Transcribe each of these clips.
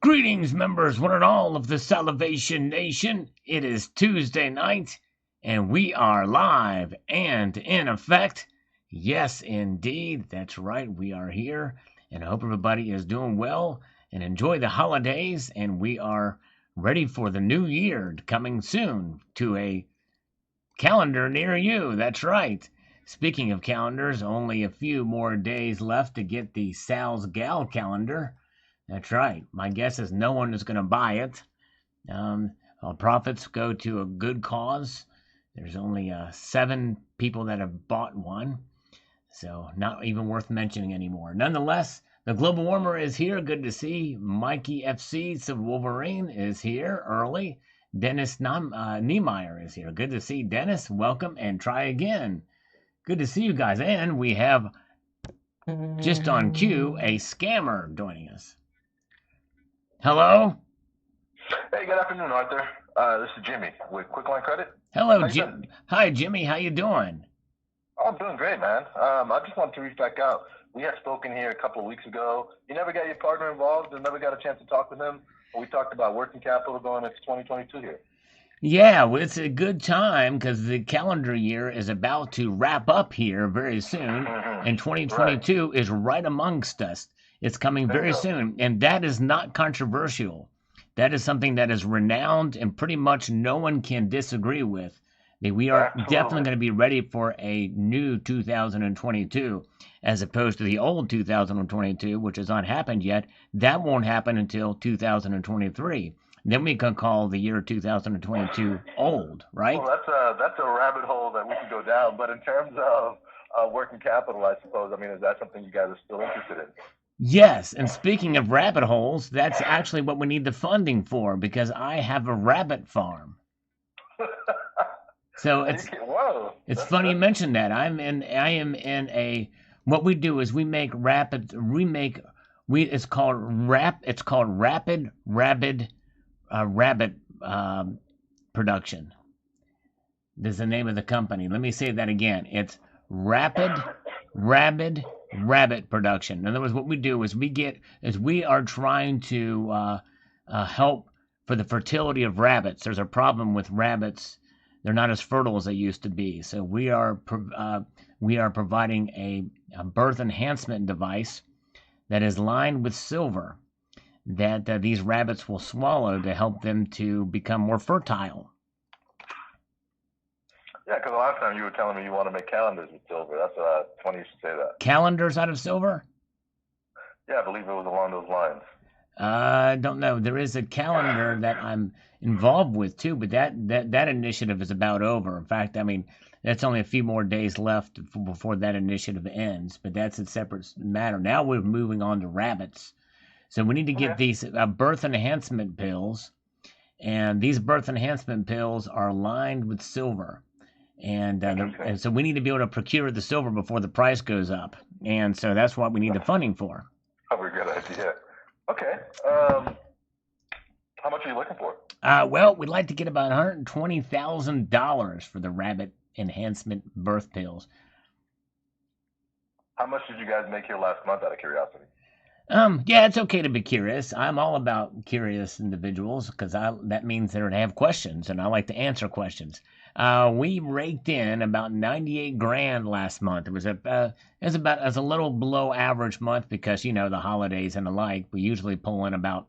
Greetings, members, one and all of the Salivation Nation. It is Tuesday night, and we are live and in effect. Yes, indeed, that's right, we are here, and I hope everybody is doing well and enjoy the holidays, and we are ready for the new year coming soon to a calendar near you. That's right. Speaking of calendars, only a few more days left to get the Sal's Gal calendar. That's right. My guess is no one is going to buy it. All profits go to a good cause. There's only 7 people that have bought one, so not even worth mentioning anymore. Nonetheless, the global warmer is here. Good to see. Mikey FC, so Wolverine is here early. Dennis Niemeyer is here. Good to see Dennis. Welcome and try again. Good to see you guys. And we have, just on cue, a scammer joining us. Hello? Hey, good afternoon, Arthur. This is Jimmy with Quickline Credit. Hello, Jim. Hi, Jimmy. How you doing? Oh, I'm doing great, man. I just wanted to reach back out. We had spoken here a couple of weeks ago. You never got your partner involved and never got a chance to talk with him. We talked about working capital going into 2022 here. Yeah, well, it's a good time because the calendar year is about to wrap up here very soon, and 2022 is right amongst us. It's coming very soon, and that is not controversial. That is something that is renowned and pretty much no one can disagree with. That we are definitely going to be ready for a new 2022 as opposed to the old 2022, which has not happened yet. That won't happen until 2023. Then we can call the year 2022 old, right? Well, that's a rabbit hole that we could go down. But in terms of working capital, I suppose, I mean, is that something you guys are still interested in? Yes, and speaking of rabbit holes, that's actually what we need the funding for, because I have a rabbit farm. So it's funny you mentioned that. I am in a what we do is it's called rapid rabbit production. There's the name of the company. Let me say that again. It's rapid rabbit production. In other words, what we do is we are trying to help for the fertility of rabbits. There's a problem with rabbits. They're not as fertile as they used to be. So we are providing a birth enhancement device that is lined with silver that these rabbits will swallow to help them to become more fertile. Yeah, because the last time you were telling me you want to make calendars with silver. That's funny you should say that. Calendars out of silver? Yeah, I believe it was along those lines. I don't know. There is a calendar that I'm involved with too, but that initiative is about over. In fact, I mean, that's only a few more days left before that initiative ends, but that's a separate matter. Now we're moving on to rabbits. So we need to get these birth enhancement pills, and these birth enhancement pills are lined with silver. And so we need to be able to procure the silver before the price goes up. And so that's what we need the funding for. Probably a good idea. Okay. How much are you looking for? Well, we'd like to get about $120,000 for the rabbit enhancement birth pills. How much did you guys make here last month, out of curiosity? Yeah, it's okay to be curious. I'm all about curious individuals because that means they're going to have questions, and I like to answer questions. We raked in about 98 grand last month. It was a little below average month because, you know, the holidays and the like. We usually pull in about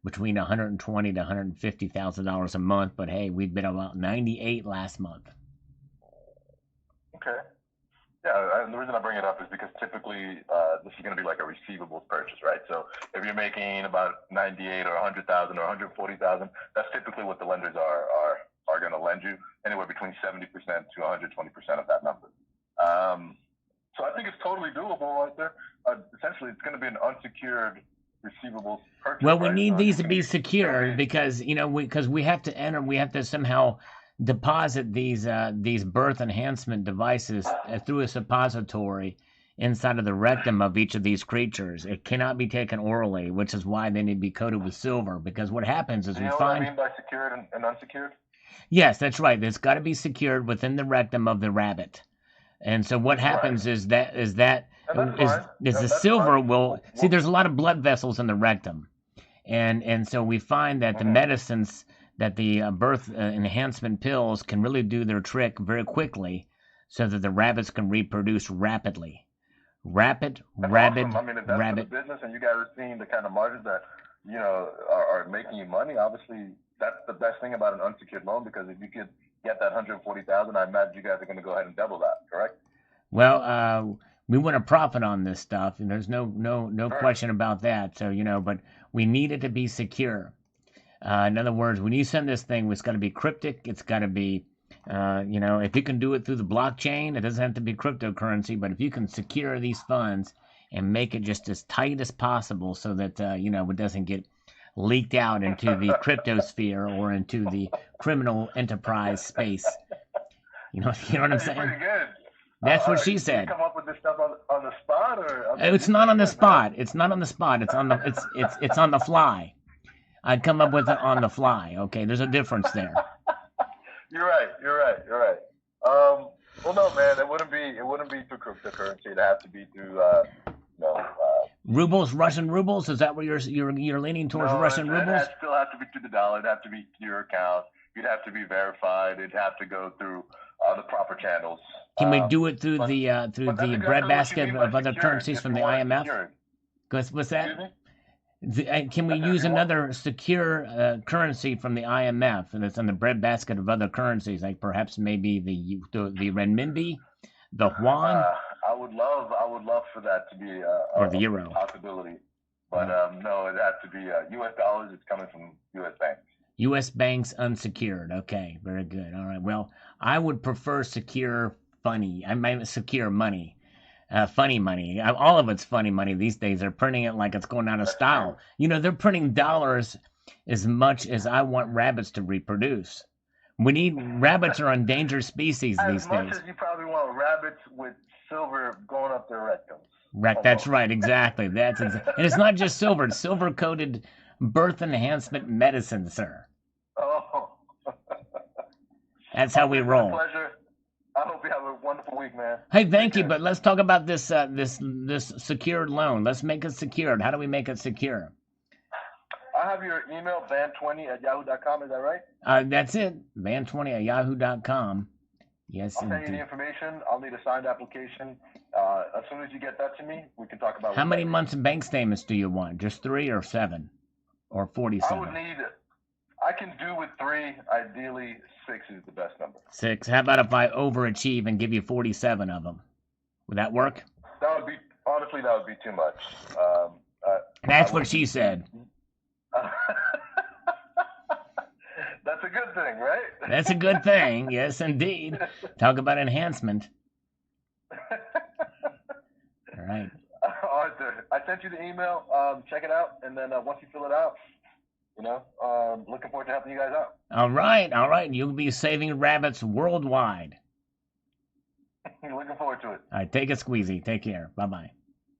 between $120,000 to $150,000 a month, but hey, we've been about 98 last month. Okay. Yeah, and the reason I bring it up is because typically this is going to be like a receivables purchase, right? So if you're making about 98 or 100,000 or 140,000, that's typically what the lenders are going to lend you, anywhere between 70% to 120% of that number. So I think it's totally doable right there. Essentially, it's going to be an unsecured receivables purchase. Well, we need these to be secured because, you know, we have to somehow deposit these birth enhancement devices through a suppository inside of the rectum of each of these creatures. It cannot be taken orally, which is why they need to be coated with silver. Because what happens is you know what I mean by secured and unsecured? Yes, that's right. It's got to be secured within the rectum of the rabbit. And so what happens is the silver will see. There's a lot of blood vessels in the rectum. And so we find that the medicines, that the birth enhancement pills can really do their trick very quickly, so that the rabbits can reproduce rapidly. Rapid, That's rabid, awesome. I mean, if that's rabbit. for the business and you guys are seeing the kind of margins that, are making you money, obviously that's the best thing about an unsecured loan, because if you could get that 140,000, I imagine you guys are going to go ahead and double that, correct? Well, we want to profit on this stuff, and there's no question about that. So, but we need it to be secure. In other words, when you send this thing, it's got to be cryptic. It's got to be, if you can do it through the blockchain, it doesn't have to be cryptocurrency, but if you can secure these funds and make it just as tight as possible so that, it doesn't get leaked out into the cryptosphere or into the criminal enterprise space. You know what I'm saying? Pretty good. That's what she said. Did you come up with this stuff on the spot, or? It's not on the spot. It's not on the spot. It's on the fly. I'd come up with it on the fly. Okay, there's a difference there. You're right. Well, no, man, it wouldn't be through cryptocurrency. It'd have to be through, rubles, Russian rubles. Is that what you're leaning towards? Russian rubles? It'd still have to be through the dollar. It'd have to be to your account. You'd have to be verified. It'd have to go through the proper channels. Can we do it through the breadbasket of other currencies from the IMF? What's that? Can we use another secure currency from the IMF that's on the breadbasket of other currencies, like perhaps maybe the renminbi, the yuan? I would love for that to be or the euro possibility, but no, it has to be U.S. dollars. It's coming from U.S. banks. U.S. banks unsecured. Okay, very good. All right. Well, I would prefer secure funny money. Funny money. All of it's funny money these days. They're printing it like it's going out of style. They're printing dollars as much as I want rabbits to reproduce. Rabbits are endangered species these days. As much as you probably want rabbits with silver going up their rectums. That's right, exactly. And it's not just silver. It's silver-coated birth enhancement medicine, sir. Oh. That's how we roll. It's a pleasure. I hope you have a wonderful week, man. Hey, thank you, but let's talk about this this secured loan. Let's make it secured. How do we make it secure? I have your email, van20@yahoo.com. Is that right? That's it, van20@yahoo.com. Yes, I'll send you the information. I'll need a signed application. As soon as you get that to me, we can talk about. How many months of bank statements do you want? Just 3 or 7? Or 47? I can do with 3. Ideally, 6 is the best number. 6. How about if I overachieve and give you 47 of them? Would that work? That would be too much. That's what she said. That's a good thing, right? That's a good thing. Yes, indeed. Talk about enhancement. All right. Arthur, I sent you the email. Check it out, and then once you fill it out, looking forward to helping you guys out. All right. You'll be saving rabbits worldwide. Looking forward to it. All right, take a squeezy. Take care. Bye-bye.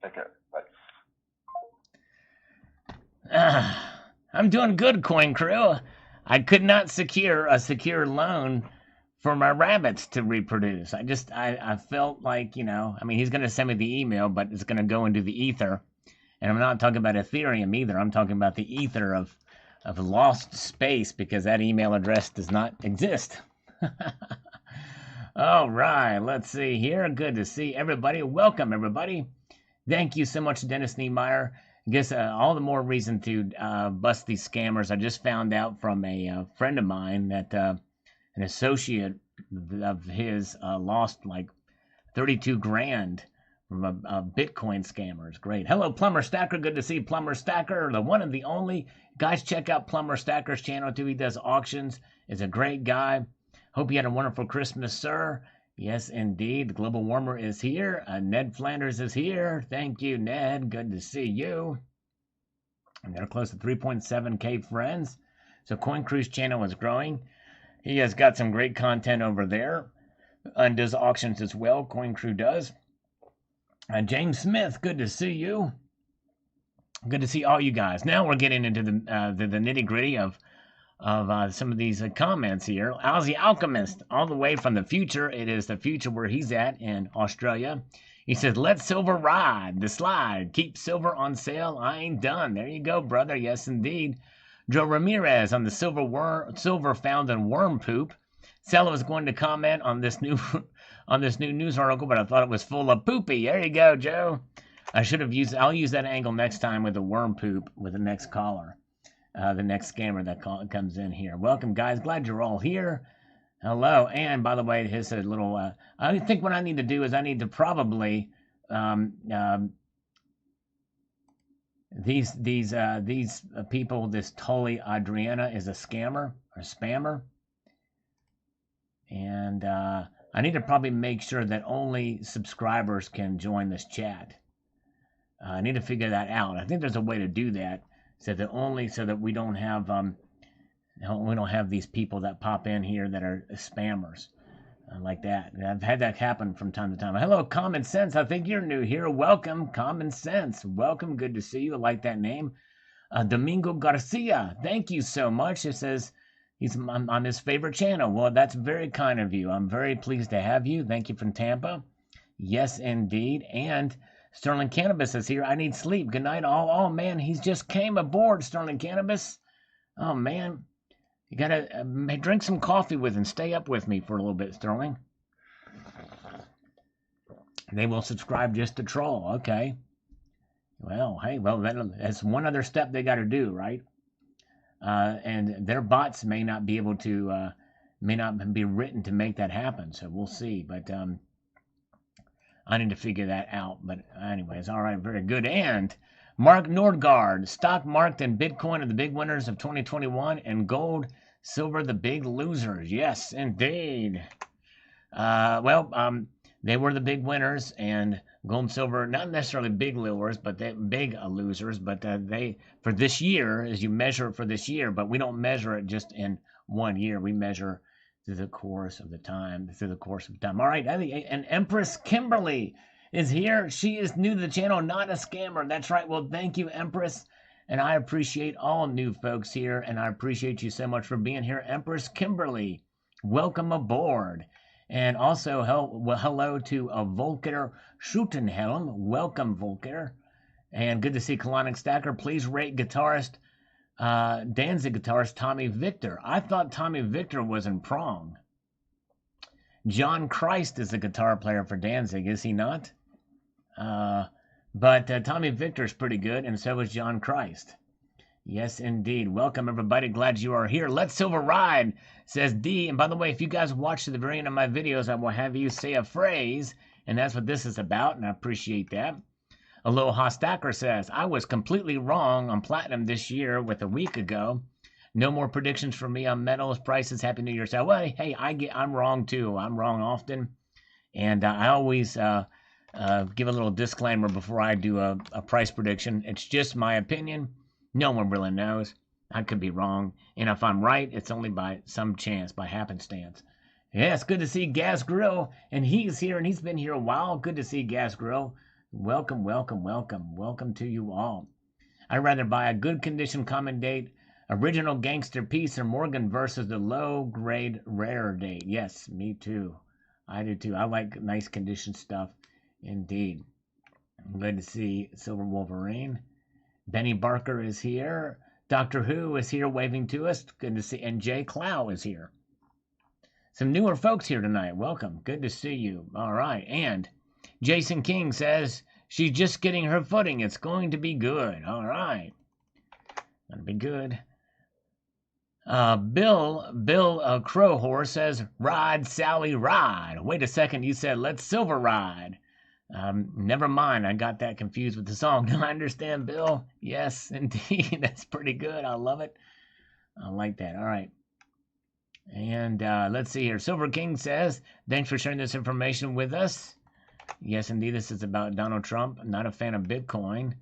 Take care. Bye. I'm doing good, Coin Crew. I could not secure a secure loan for my rabbits to reproduce. I felt like, he's going to send me the email, but it's going to go into the ether. And I'm not talking about Ethereum either. I'm talking about the ether of lost space, because that email address does not exist. All right, let's see here. Good to see everybody. Welcome, everybody. Thank you so much, Dennis Niemeyer. I guess all the more reason to bust these scammers. I just found out from a friend of mine that an associate of his lost like 32 grand from a Bitcoin scammers. Great. Hello, Plumber Stacker. Good to see Plumber Stacker, the one and the only. Guys, check out Plumber Stacker's channel too. He does auctions. Is a great guy. Hope you had a wonderful Christmas, sir. Yes, indeed. The global warmer is here. Ned Flanders is here. Thank you, Ned. Good to see you. And they're close to 3.7K friends. So Coin Crew's channel is growing. He has got some great content over there. And does auctions as well. Coin Crew does. James Smith, good to see you. Good to see all you guys. Now we're getting into the nitty-gritty of some of these comments here. Ozzy Alchemist, all the way from the future. It is the future where he's at in Australia. He says, let silver ride the slide. Keep silver on sale. I ain't done. There you go, brother. Yes, indeed. Joe Ramirez on the silver found in worm poop. Sella was going to comment on this new news article, but I thought it was full of poopy. There you go, Joe. I'll use that angle next time with the worm poop with the next caller, the next scammer that comes in here. Welcome, guys. Glad you're all here. Hello. And by the way, here's a little. I think what I need to do is I need to probably these people. This Tully Adriana is a scammer or spammer, and I need to probably make sure that only subscribers can join this chat. I need to figure that out. I think there's a way to do that so that we don't have these people that pop in here that are spammers like that. I've had that happen from time to time. Hello, Common Sense. I think you're new here. Welcome, Common Sense. Welcome. Good to see you. I like that name. Domingo Garcia. Thank you so much. It says he's on his favorite channel. Well, that's very kind of you. I'm very pleased to have you. Thank you from Tampa. Yes, indeed. And Sterling Cannabis is here. I need sleep. Good night. Oh man, he's just came aboard, Sterling Cannabis. Oh, man. You gotta drink some coffee with and stay up with me for a little bit, Sterling. They will subscribe just to troll. Okay. Well, hey, that's one other step they got to do, right? And their bots may not be able to, may not be written to make that happen. So we'll see. But I need to figure that out. But anyways, all right, very good. And Mark Nordgaard, stock marked and Bitcoin are the big winners of 2021, and gold, silver, the big losers. Yes, indeed. They were the big winners, and gold and silver, not necessarily big losers, but they big losers. But they, for this year, as you measure it for this year, but we don't measure it just in 1 year. We measure through the course of time. All right, and Empress Kimberly is here. She is new to the channel, not a scammer. That's right. Well, thank you, Empress. And I appreciate all new folks here, and I appreciate you so much for being here. Empress Kimberly, welcome aboard. And also, hello to Volker Schutenhelm. Welcome, Volker. And good to see Colonic Stacker. Please rate guitarist, Danzig guitarist Tommy Victor. I thought Tommy Victor was in Prong. John Christ is the guitar player for Danzig, is he not? But Tommy Victor's pretty good, and so is John Christ. Yes, indeed. Welcome, everybody. Glad you are here. Let Silver Ride, says D. And by the way, if you guys watch to the very end of my videos, I will have you say a phrase, and that's what this is about, and I appreciate that. Aloha Stacker says, I was completely wrong on platinum this year with a week ago. No more predictions for me on metals, prices. Happy New Year. So, well, hey, I'm wrong too. I'm wrong often. And I always give a little disclaimer before I do a price prediction. It's just my opinion. No one really knows. I could be wrong. And if I'm right, it's only by some chance, by happenstance. Yeah, it's good to see Gas Grill. And he's here, and he's been here a while. Good to see Gas Grill. Welcome, welcome, welcome. Welcome to you all. I'd rather buy a good condition common date, original gangster piece, or Morgan versus the low grade rare date. Yes, me too. I do too. I like nice condition stuff. Indeed. Good to see Silver Wolverine. Benny Barker is here. Doctor Who is here waving to us. Good to see. And Jay Clow is here. Some newer folks here tonight. Welcome. Good to see you. All right. And Jason King says she's just getting her footing. It's going to be good. All right. Gonna be good. Bill Crowhorse says, ride, Sally, ride. Wait a second. You said, let's silver ride. Never mind. I got that confused with the song. Do I understand, Bill? Yes, indeed. That's pretty good. I love it. I like that. All right. And let's see here. Silver King says, thanks for sharing this information with us. Yes, indeed. This is about Donald Trump. Not a fan of Bitcoin,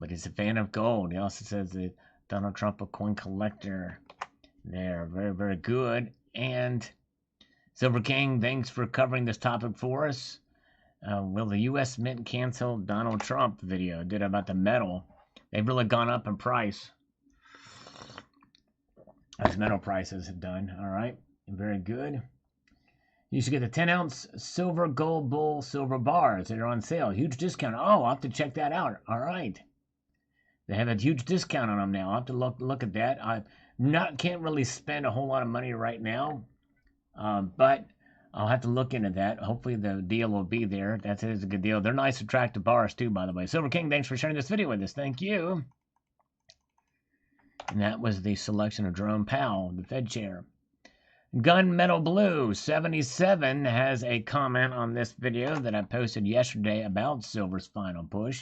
but he's a fan of gold. He also says that Donald Trump, a coin collector. There. Very, very good. And Silver King, thanks for covering this topic for us. Will the U.S. Mint cancel Donald Trump video? Did about the metal. They've really gone up in price. As metal prices have done. All right. Very good. You should get the 10-ounce silver gold bull silver bars that are on sale. Huge discount. Oh, I'll have to check that out. All right. They have a huge discount on them now. I'll have to look at that. I can't really spend a whole lot of money right now, but I'll have to look into that. Hopefully the deal will be there. That is a good deal. They're nice, attractive bars too, by the way. Silver King, thanks for sharing this video with us. Thank you. And that was the selection of Jerome Powell, the Fed chair. Gunmetal Blue 77 has a comment on this video that I posted yesterday about silver's final push.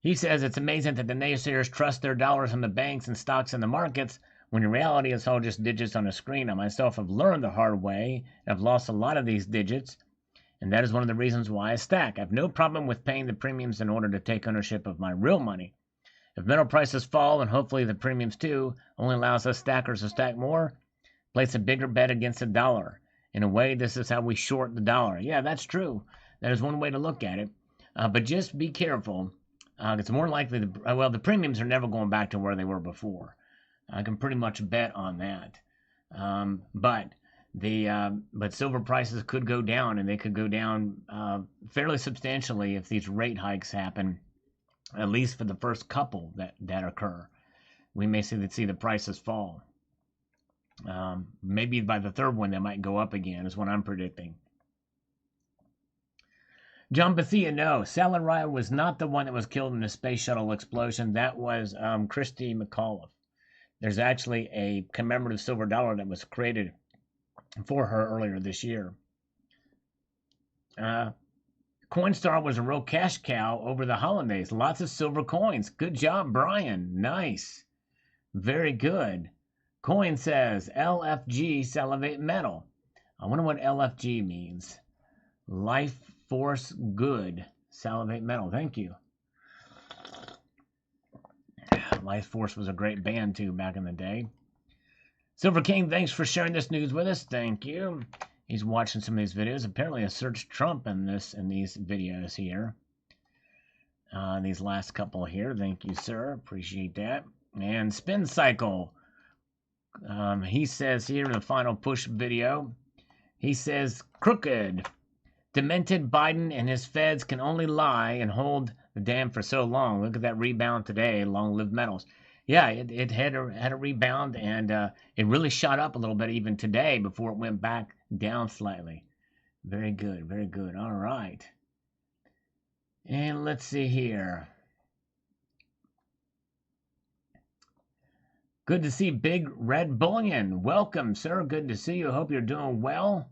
He says it's amazing that the naysayers trust their dollars in the banks and stocks in the markets, when in reality it's all just digits on a screen. I myself have learned the hard way, and I've lost a lot of these digits, and that is one of the reasons why I stack. I have no problem with paying the premiums in order to take ownership of my real money. If metal prices fall, and hopefully the premiums too, only allows us stackers to stack more, place a bigger bet against the dollar. In a way, this is how we short the dollar. Yeah, that's true. That is one way to look at it. But just be careful. It's more likely, the premiums are never going back to where they were before. I can pretty much bet on that. But silver prices could go down, and they could go down fairly substantially if these rate hikes happen, at least for the first couple that occur. We may see the prices fall. Maybe by the third one, they might go up again, is what I'm predicting. John Bethia, no. Salivate was not the one that was killed in the space shuttle explosion. That was Christy McAuliffe. There's actually a commemorative silver dollar that was created for her earlier this year. Coinstar was a real cash cow over the holidays. Lots of silver coins. Good job, Brian. Nice. Very good. Coin says LFG Salivate Metal. I wonder what LFG means. Life Force Good Salivate Metal. Thank you. Life Force was a great band too back in the day. Silver King, thanks for sharing this news with us. Thank you. He's watching some of these videos. Apparently, I searched Trump in these videos here. These last couple here. Thank you, sir. Appreciate that. And Spin Cycle. He says here in the final push video, he says, crooked. Demented Biden and his feds can only lie and hold the dam for so long. Look at that rebound today. Long live metals. Yeah, it had a rebound, and it really shot up a little bit even today before it went back down slightly. Very good, very good. All right. And let's see here. Good to see Big Red Bullion. Welcome, sir. Good to see you. Hope you're doing well.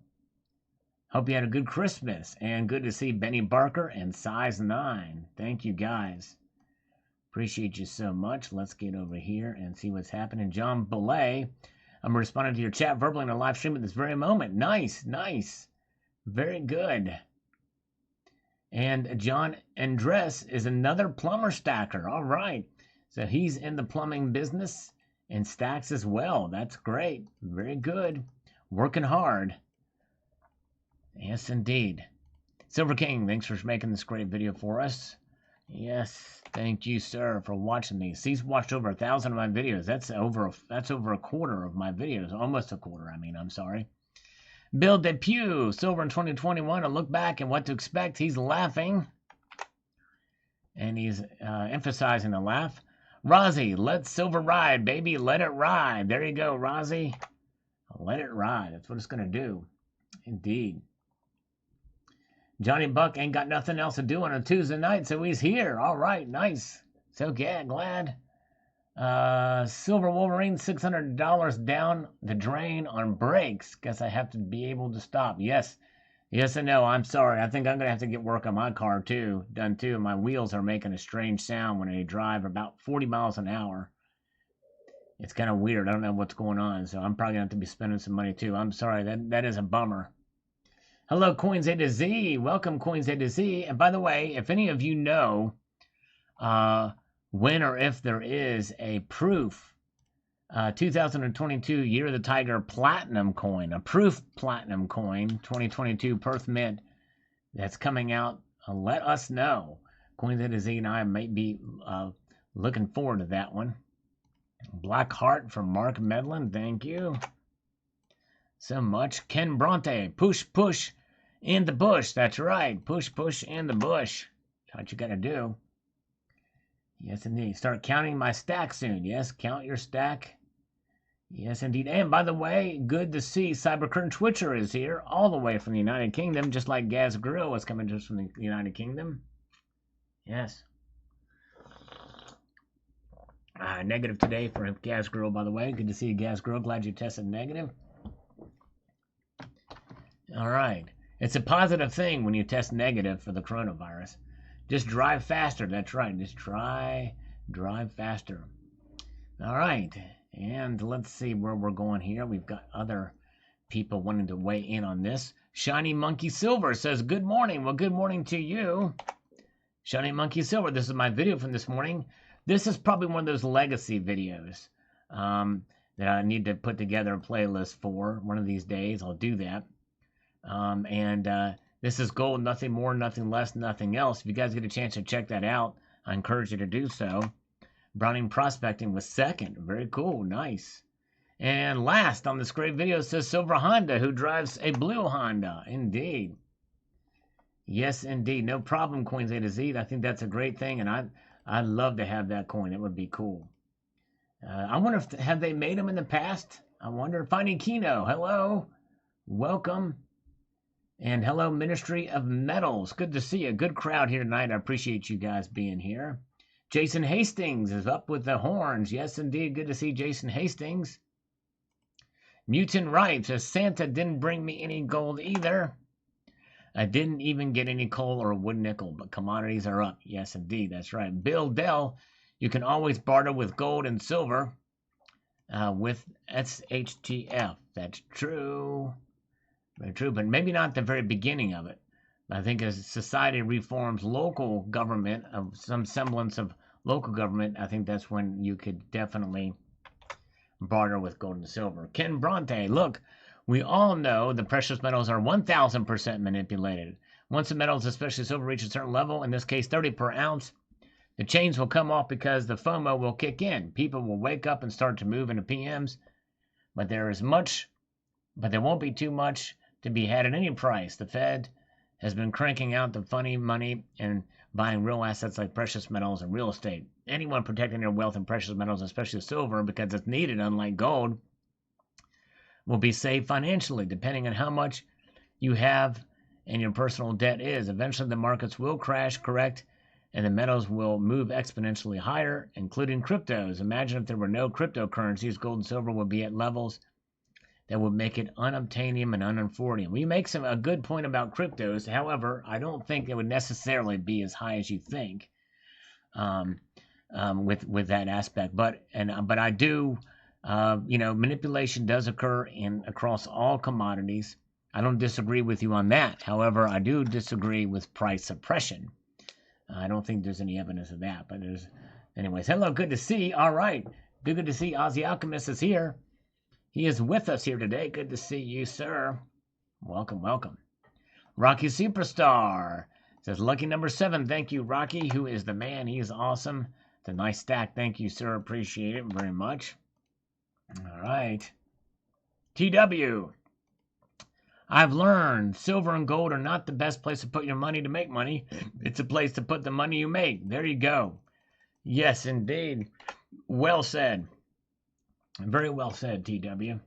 Hope you had a good Christmas. And good to see Benny Barker and Size 9. Thank you, guys. Appreciate you so much. Let's get over here and see what's happening. John Belay, I'm responding to your chat verbally in a live stream at this very moment. Nice, nice. Very good. And John Andres is another plumber stacker. All right. So he's in the plumbing business and stacks as well. That's great. Very good. Working hard. Yes, indeed. Silver King, thanks for making this great video for us. Yes, thank you, sir, for watching these. He's watched over 1,000 of my videos. That's over a quarter of my videos. Almost a quarter, I'm sorry. Bill Depew, silver in 2021. A look back and what to expect. He's laughing. And he's emphasizing the laugh. Rozzy, let silver ride, baby. Let it ride. There you go, Rozzy. Let it ride. That's what it's going to do. Indeed. Johnny Buck ain't got nothing else to do on a Tuesday night, so he's here. All right, nice. So glad. Silver Wolverine, $600 down the drain on brakes. Guess I have to be able to stop. Yes and no. I'm sorry. I think I'm gonna have to get work on my car done too. My wheels are making a strange sound when they drive about 40 miles an hour. It's kind of weird. I don't know what's going on, so I'm probably gonna have to be spending some money too. I'm sorry. That is a bummer. Hello, Coins A to Z. Welcome, Coins A to Z. And by the way, if any of you know when or if there is a proof 2022 Year of the Tiger Platinum coin, a proof Platinum coin, 2022 Perth Mint that's coming out, let us know. Coins A to Z and I might be looking forward to that one. Black Heart from Mark Medlin. Thank you. so much. Ken Bronte, push, push in the bush. That's right. Push, push in the bush. That's what you got to do. Yes, indeed. Start counting my stack soon. Yes, count your stack. Yes, indeed. And by the way, good to see Cybercurrent Twitcher is here, all the way from the United Kingdom, just like Gaz Grill was coming just from the United Kingdom. Yes. Negative today for Gaz Grill, by the way. Good to see you, Gaz Grill. Glad you tested negative. All right. It's a positive thing when you test negative for the coronavirus. Just drive faster. That's right. Just drive faster. All right. And let's see where we're going here. We've got other people wanting to weigh in on this. Shiny Monkey Silver says, good morning. Well, good morning to you. Shiny Monkey Silver, this is my video from this morning. This is probably one of those legacy videos that I need to put together a playlist for. One of these days, I'll do that. This is gold, nothing more, nothing less, nothing else. If you guys get a chance to check that out, I encourage you to do so. Browning Prospecting was second. Very cool. Nice. And last on this great video says Silver Honda, who drives a blue Honda. Indeed. Yes, indeed. No problem, Coins A to Z. I think that's a great thing, and I'd love to have that coin. It would be cool. I wonder if have they made them in the past? I wonder. Finding Kino. Hello. Welcome. And hello, Ministry of Metals. Good to see you. Good crowd here tonight. I appreciate you guys being here. Jason Hastings is up with the horns. Yes, indeed. Good to see Jason Hastings. Mutant Ripe says, Santa didn't bring me any gold either. I didn't even get any coal or wood nickel, but commodities are up. Yes, indeed. That's right. Bill Dell, you can always barter with gold and silver with SHTF. That's true. Very true, but maybe not the very beginning of it. I think as society reforms local government, of some semblance of local government, I think that's when you could definitely barter with gold and silver. Ken Bronte, look, we all know the precious metals are 1,000% manipulated. Once the metals, especially silver, reach a certain level, in this case 30 per ounce, the chains will come off because the FOMO will kick in. People will wake up and start to move into PMs, but there won't be too much to be had at any price. The Fed has been cranking out the funny money and buying real assets like precious metals and real estate. Anyone protecting their wealth in precious metals, especially silver, because it's needed, unlike gold, will be safe financially, depending on how much you have and your personal debt is. Eventually, the markets will crash, correct, and the metals will move exponentially higher, including cryptos. Imagine if there were no cryptocurrencies, gold and silver would be at levels that would make it unobtainium and unaffordable. We make a good point about cryptos. However, I don't think it would necessarily be as high as you think with that aspect. But I do, manipulation does occur across all commodities. I don't disagree with you on that. However, I do disagree with price suppression. I don't think there's any evidence of that. But anyways. Hello, good to see. All right, good to see. Ozzy Alchemist is here. He is with us here today. Good to see you, sir. Welcome, welcome. Rocky Superstar says, lucky number 7. Thank you, Rocky, who is the man. He is awesome. It's a nice stack. Thank you, sir. Appreciate it very much. All right. TW. I've learned silver and gold are not the best place to put your money to make money. It's a place to put the money you make. There you go. Yes, indeed. Well said. Very well said, TW.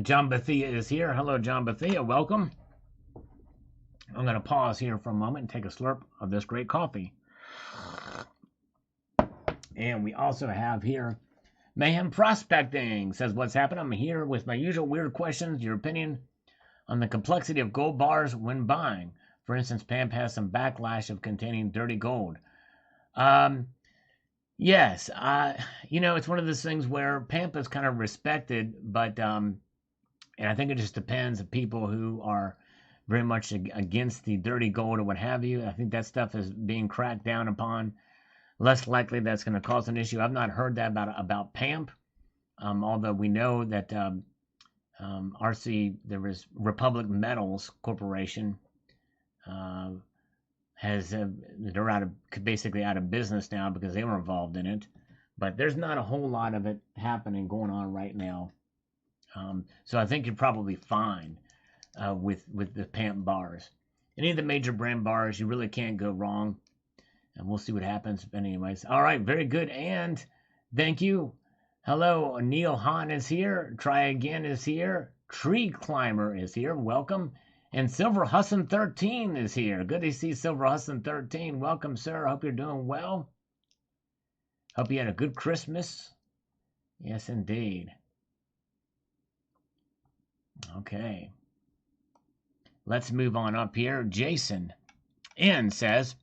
John Bethia is here. Hello, John Bethia. Welcome. I'm going to pause here for a moment and take a slurp of this great coffee. And we also have here Mayhem Prospecting. Says, what's happened? I'm here with my usual weird questions. Your opinion on the complexity of gold bars when buying. For instance, PAMP has some backlash of containing dirty gold. Yes, it's one of those things where PAMP is kind of respected, but and I think it just depends on people who are very much against the dirty gold or what have you. I think that stuff is being cracked down upon. Less likely that's going to cause an issue. I've not heard that about PAMP, although we know that there is Republic Metals Corporation. They're basically out of business now because they were involved in it. But there's not a whole lot of it going on right now So I think you're probably fine with the pamp bars. Any of the major brand bars, you really can't go wrong. And we'll see what happens. But anyways, all right, very good. And thank you. Hello, Neil Hahn is here. Try Again is here. Tree Climber is here. Welcome. And Silver Husson 13 is here. Good to see Silver Husson 13. Welcome, sir. Hope you're doing well. Hope you had a good Christmas. Yes, indeed. Okay. Let's move on up here. Jason N says,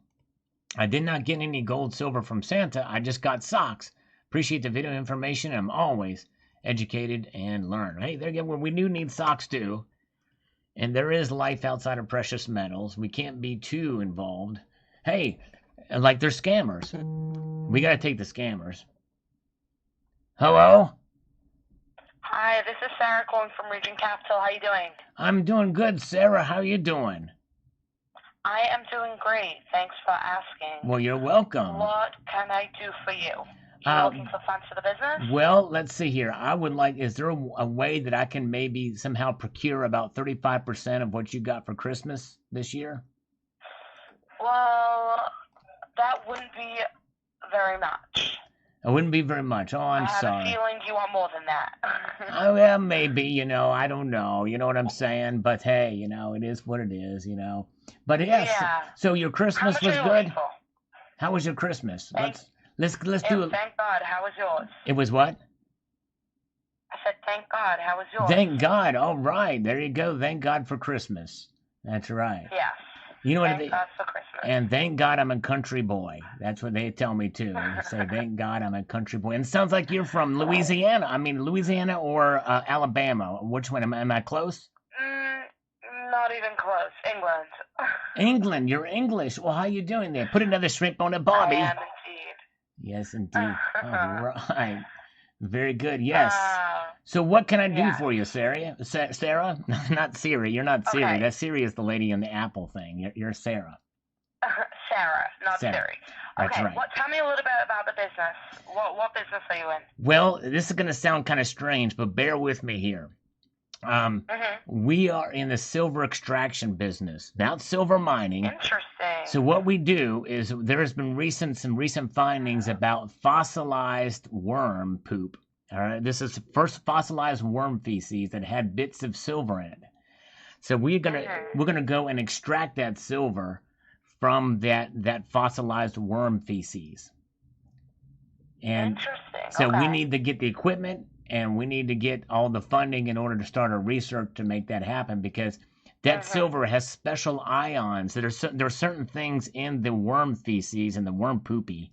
I did not get any gold, silver from Santa. I just got socks. Appreciate the video information. I'm always educated and learn. Hey, there again, we do need socks too. And there is life outside of precious metals. We can't be too involved. Hey, like they're scammers. We got to take the scammers. Hello? Hi, this is Sarah calling from Region Capital. How you doing? I'm doing good, Sarah. How you doing? I am doing great. Thanks for asking. Well, you're welcome. What can I do for you? You looking for funds for the business? Well, let's see here. I would like, is there a way that I can maybe somehow procure about 35% of what you got for Christmas this year? Well, that wouldn't be very much. It wouldn't be very much. Oh, I'm sorry. I have a feeling you want more than that. Oh, yeah, maybe, I don't know. You know what I'm saying? But hey, it is what it is, But yes, yeah. So your Christmas How much was are you good? looking for? How was your Christmas? Let's do it. Thank God. How was yours? It was what? I said, thank God. How was yours? Thank God. All right. There you go. Thank God for Christmas. That's right. Yes. You know Thank God for Christmas. And thank God I'm a country boy. That's what they tell me too. They say, thank God I'm a country boy. And it sounds like you're from Louisiana. I mean, Louisiana or Alabama. Which one? Am I close? Not even close. England. England. You're English. Well, how you doing there? Put another shrimp on it, Bobby. I am indeed. Yes, indeed. All right. Very good. Yes. So what can I do for you, Sarah? Sarah? Not Siri. You're not Siri. Okay. That Siri is the lady on the Apple thing. You're Sarah. Sarah, not Sarah. Siri. That's Okay, right. tell me a little bit about the business. What business are you in? Well, this is going to sound kind of strange, but bear with me here. We are in the silver extraction business, not silver mining. Interesting. So what we do is there has been some recent findings about fossilized worm poop. All right, this is first fossilized worm feces that had bits of silver in it. So we're gonna go and extract that silver from that fossilized worm feces. And interesting. so okay. we need to get the equipment and we need to get all the funding in order to start our research to make that happen, because that silver has special ions. There are certain things in the worm feces and the worm poopy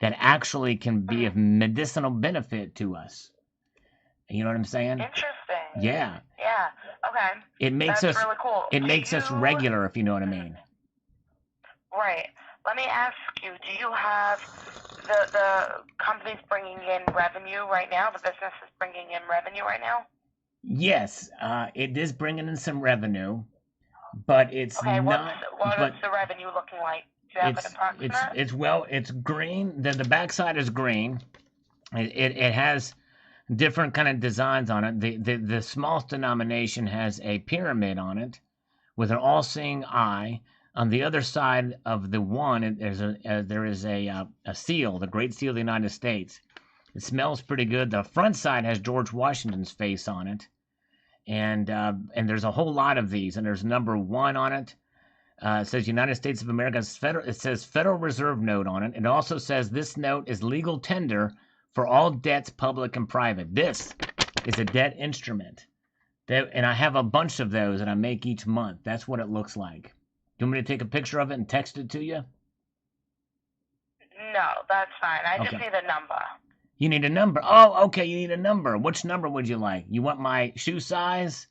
that actually can be of medicinal benefit to us. You know what I'm saying? Interesting. Yeah. Yeah. Okay. It makes That's us really cool. It makes us regular, if you know what I mean. Right. Let me ask you, do you have the company's bringing in revenue right now? The business is bringing in revenue right now? Yes, it is bringing in some revenue, but it's okay, not. What's the revenue looking like? Do you have an approximate? It's green. The backside is green. It has different kind of designs on it. The smallest denomination has a pyramid on it with an all-seeing eye. On the other side of the one, there is a seal, the Great Seal of the United States. It smells pretty good. The front side has George Washington's face on it, and there's a whole lot of these. And there's number 1 on it. It says United States of America. It says Federal Reserve note on it. It also says this note is legal tender for all debts, public and private. This is a debt instrument, and I have a bunch of those that I make each month. That's what it looks like. Do you want me to take a picture of it and text it to you? No, that's fine. I just need a number. You need a number? Oh, okay, you need a number. Which number would you like? You want my shoe size?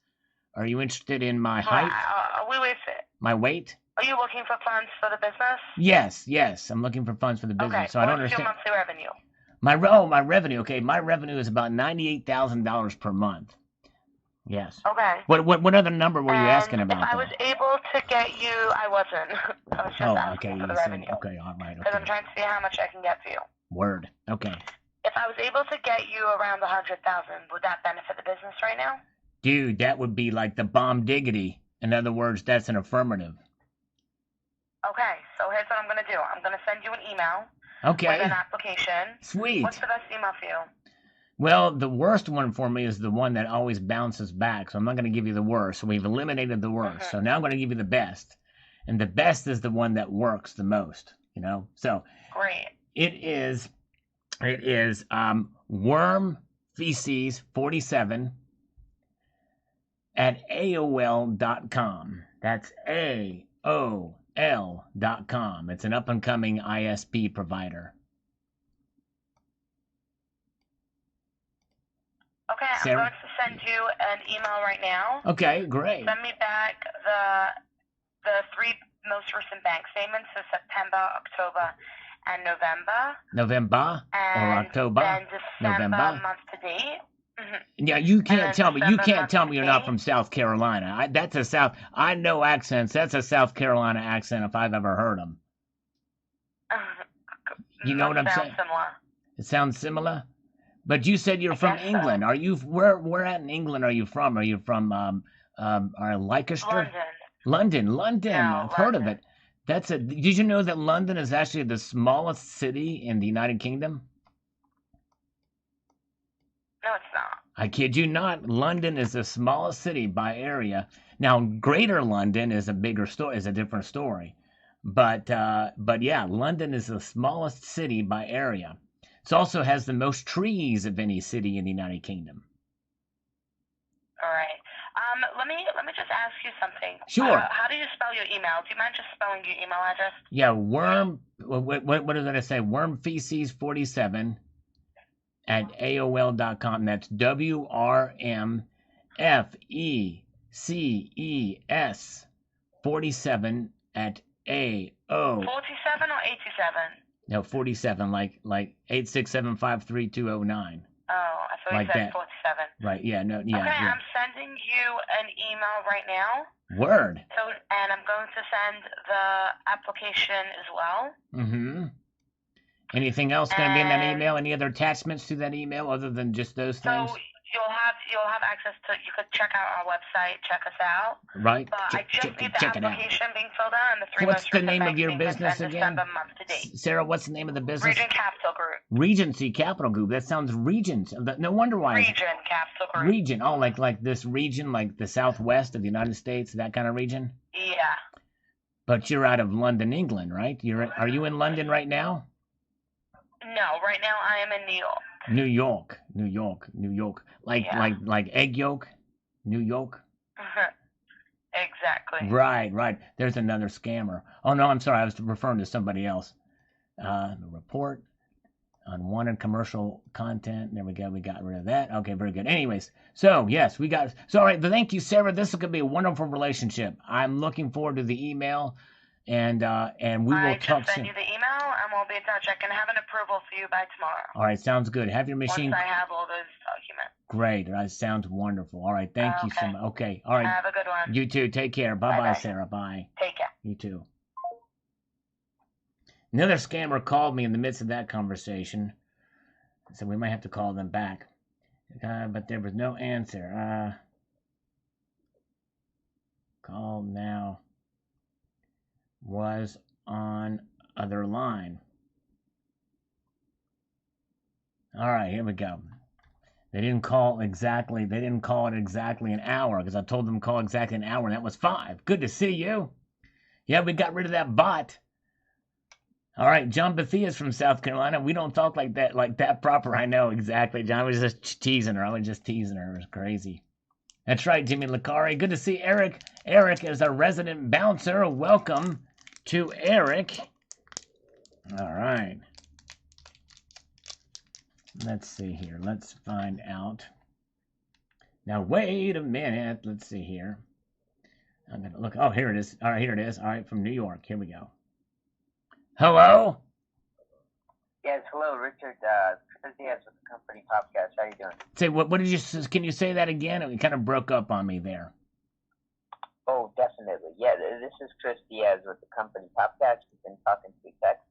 Are you interested in my height? We fit. My weight? Are you looking for funds for the business? Yes. I'm looking for funds for the business. Okay, so I don't what's understand. your monthly revenue? My revenue. Okay, my revenue is about $98,000 per month. Yes. Okay. What other number were you asking about? If I was able to get you, I wasn't. I was just asking for the revenue. Okay, all right. Because I'm trying to see how much I can get for you. Word. Okay. If I was able to get you around 100,000, would that benefit the business right now? Dude, that would be like the bomb diggity. In other words, that's an affirmative. Okay, so here's what I'm going to do. I'm going to send you an email Okay. with an application. Sweet. What's the best email for you? Well, the worst one for me is the one that always bounces back, so I'm not going to give you the worst. So we've eliminated the worst. So now I'm going to give you the best. And the best is the one that works the most, you know? So Great. it is worm feces 47 at AOL.com. That's AOL.com. It's an up-and-coming ISP provider. Okay, Sarah? I'm going to send you an email right now. Okay, great. Send me back the 3 most recent bank statements, so September, October, and November. November or October? And December November. month to date. Yeah, you can't tell me. You December can't month tell to me you're not date. from South Carolina. I know accents. That's a South Carolina accent if I've ever heard them. You know what I'm saying? Similar. It sounds similar. But you said you're from guess so. England. Are you where at in England are you from? Are you from Leicester? London. London. No, I've heard of London. it. Did you know that London is actually the smallest city in the United Kingdom? No, it's not. I kid you not. London is the smallest city by area. Now, Greater London is a different story. But yeah, London is the smallest city by area. It also has the most trees of any city in the United Kingdom. All right. Let me just ask you something. Sure. How do you spell your email? Do you mind just spelling your email address? Yeah, what did I say? Worm feces 47 at AOL.com. That's WRMFECES 47 at AO. 47 or 87? No, 47, like 867532009. Oh, I thought Like you said that. 47. Right? Yeah. No. Yeah. Okay, Yeah. I'm sending you an email right now. Word. So, and I'm going to send the application as well. Mm-hmm. Anything else going to be in that And- email? Any other attachments to that email other than just those things? So you'll have access to. You could check out our website, check us out. Right. But I just need the check it out. application being filled out and the 3 What's most the recent name of bank your statements business and again? December month to date. Sarah, what's the name of the business? Region Capital Group. Regency Capital Group. That sounds Regent. No wonder why. Region Capital Group. Region. Oh, like this region, like the southwest of the United States, that kind of region? Yeah. But you're out of London, England, right? Are you in London right now? No, right now I am in New York. New York. Like Yeah. like egg yolk? New York? Exactly. Right. There's another scammer. Oh, no, I'm sorry. I was referring to somebody else. The report, unwanted commercial content. There we go. We got rid of that. Okay, very good. Anyways, so, yes, we got... So, all right, thank you, Sarah. This is going to be a wonderful relationship. I'm looking forward to the email, and we will talk just soon. send you the email, and we'll be in touch. I can have an approval for you by tomorrow. All right, sounds good. Have your machine... Once I have all those documents. Great. That sounds wonderful. All right, thank you so Okay. much. Okay, all right. Have a good one. You too. Take care. Bye-bye, Bye-bye. Sarah. Bye. Take care. You too. Another scammer called me in the midst of that conversation, so we might have to call them back. But there was no answer. Call now. Was on other line. All right, here we go. They didn't call it exactly an hour, because I told them to call exactly an hour, and that was 5. Good to see you. Yeah, we got rid of that bot. All right, John Bethia's from South Carolina. We don't talk like that proper. I know, exactly. John was just teasing her. I was just teasing her. It was crazy. That's right, Jimmy Licari. Good to see Eric. Eric is our resident bouncer. Welcome to Eric. All right. Let's see here. Let's find out. Now, wait a minute. Let's see here. I'm going to look. Oh, here it is. All right, here it is. All right, from New York. Here we go. Hello? Yes, hello, Richard. Currencies with the company podcast. How you doing? Say, what did you, can you say that again? It kind of broke up on me there. Oh, definitely. Yeah, this is Chris Diaz with the company podcast. We've been talking through text.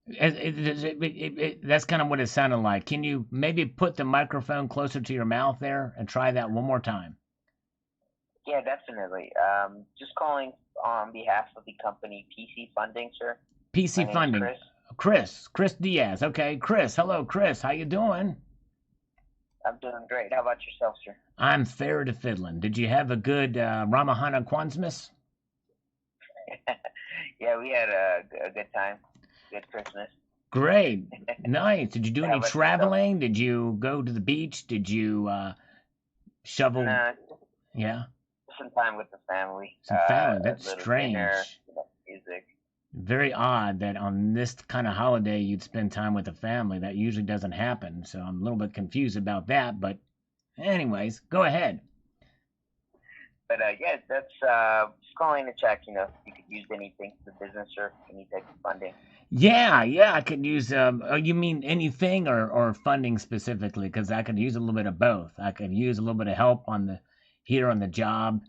That's kind of what it sounded like. Can you maybe put the microphone closer to your mouth there and try that one more time? Yeah, definitely. Just calling on behalf of the company PC Funding, sir. PC My name's Funding. Chris Diaz. Okay, Chris. Hello, Chris. How you doing? I'm doing great. How about yourself, sir? I'm fair to fiddling. Did you have a good Ramahana Kwanzmas? Yeah, we had a good time. Good Christmas. Great. Nice. Did you do How any about traveling? Did you go to the beach? Did you shovel? Nah, Yeah, some time with the family. some family. A That's little strange. dinner, music. Very odd that on this kind of holiday you'd spend time with the family. That usually doesn't happen. So I'm a little bit confused about that. But anyways, go ahead. But yeah, that's just calling to check. You you could use anything for the business or any type of funding. Yeah, I could use. Oh, you mean anything or funding specifically? Because I could use a little bit of both. I could use a little bit of help on the here on the job,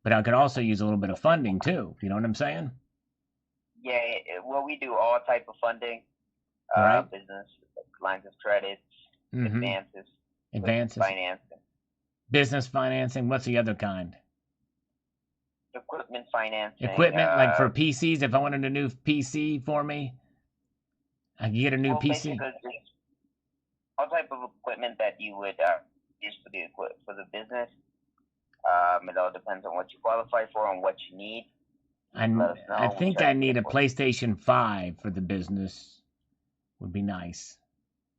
but I could also use a little bit of funding too. You know what I'm saying? Yeah, well, we do all type of funding, Right. business, lines of credits, Mm-hmm. advances, financing, business financing. What's the other kind? equipment financing. Equipment, like for PCs. If I wanted a new PC for me, I could get a new PC. Basically, all type of equipment that you would use for the business. It all depends on what you qualify for and what you need. I think I need a PlayStation 5 for the business. Would be nice.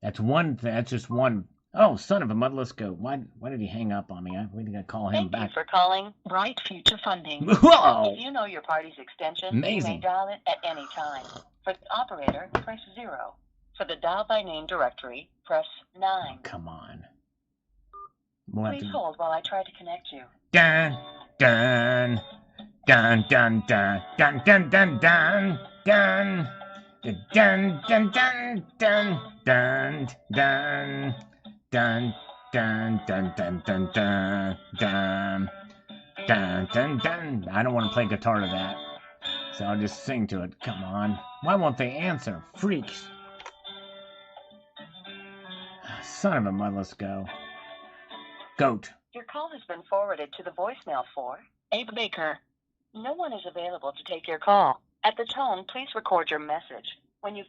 That's one thing. That's just one. Oh, son of a mud. Let's go. Why did he hang up on me? We need to call him back. Thank you for calling Bright Future Funding. Whoa! If you know your party's extension, Amazing. you may dial it at any time. For the operator, press 0. For the dial by name directory, press 9. Oh, come on. Please hold while I try to connect you. Dun, dun, dun, dun, dun, dun, dun, dun, dun, dun. Dun dun dun dun dun dun dun dun dun dun dun dun dun dun dun dun. I don't want to play guitar to that, so I'll just sing to it. Come on. Why won't they answer? Freaks. Son of a mud, let's go. Goat. Your call has been forwarded to the voicemail for Abe Baker. No one is available to take your call. At the tone, please record your message. When you...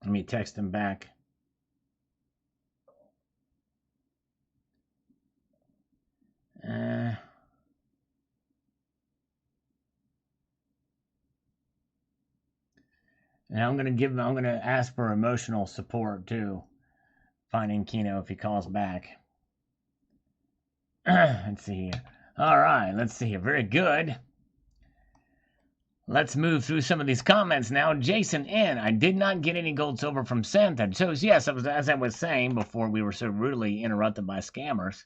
Let me text him back. And I'm gonna ask for emotional support too. Finding Keno if he calls back. Let's see here. All right, let's see here. Very good. Let's move through some of these comments now. Jason N. I did not get any gold silver from Santa. So yes, as I was saying before we were so rudely interrupted by scammers.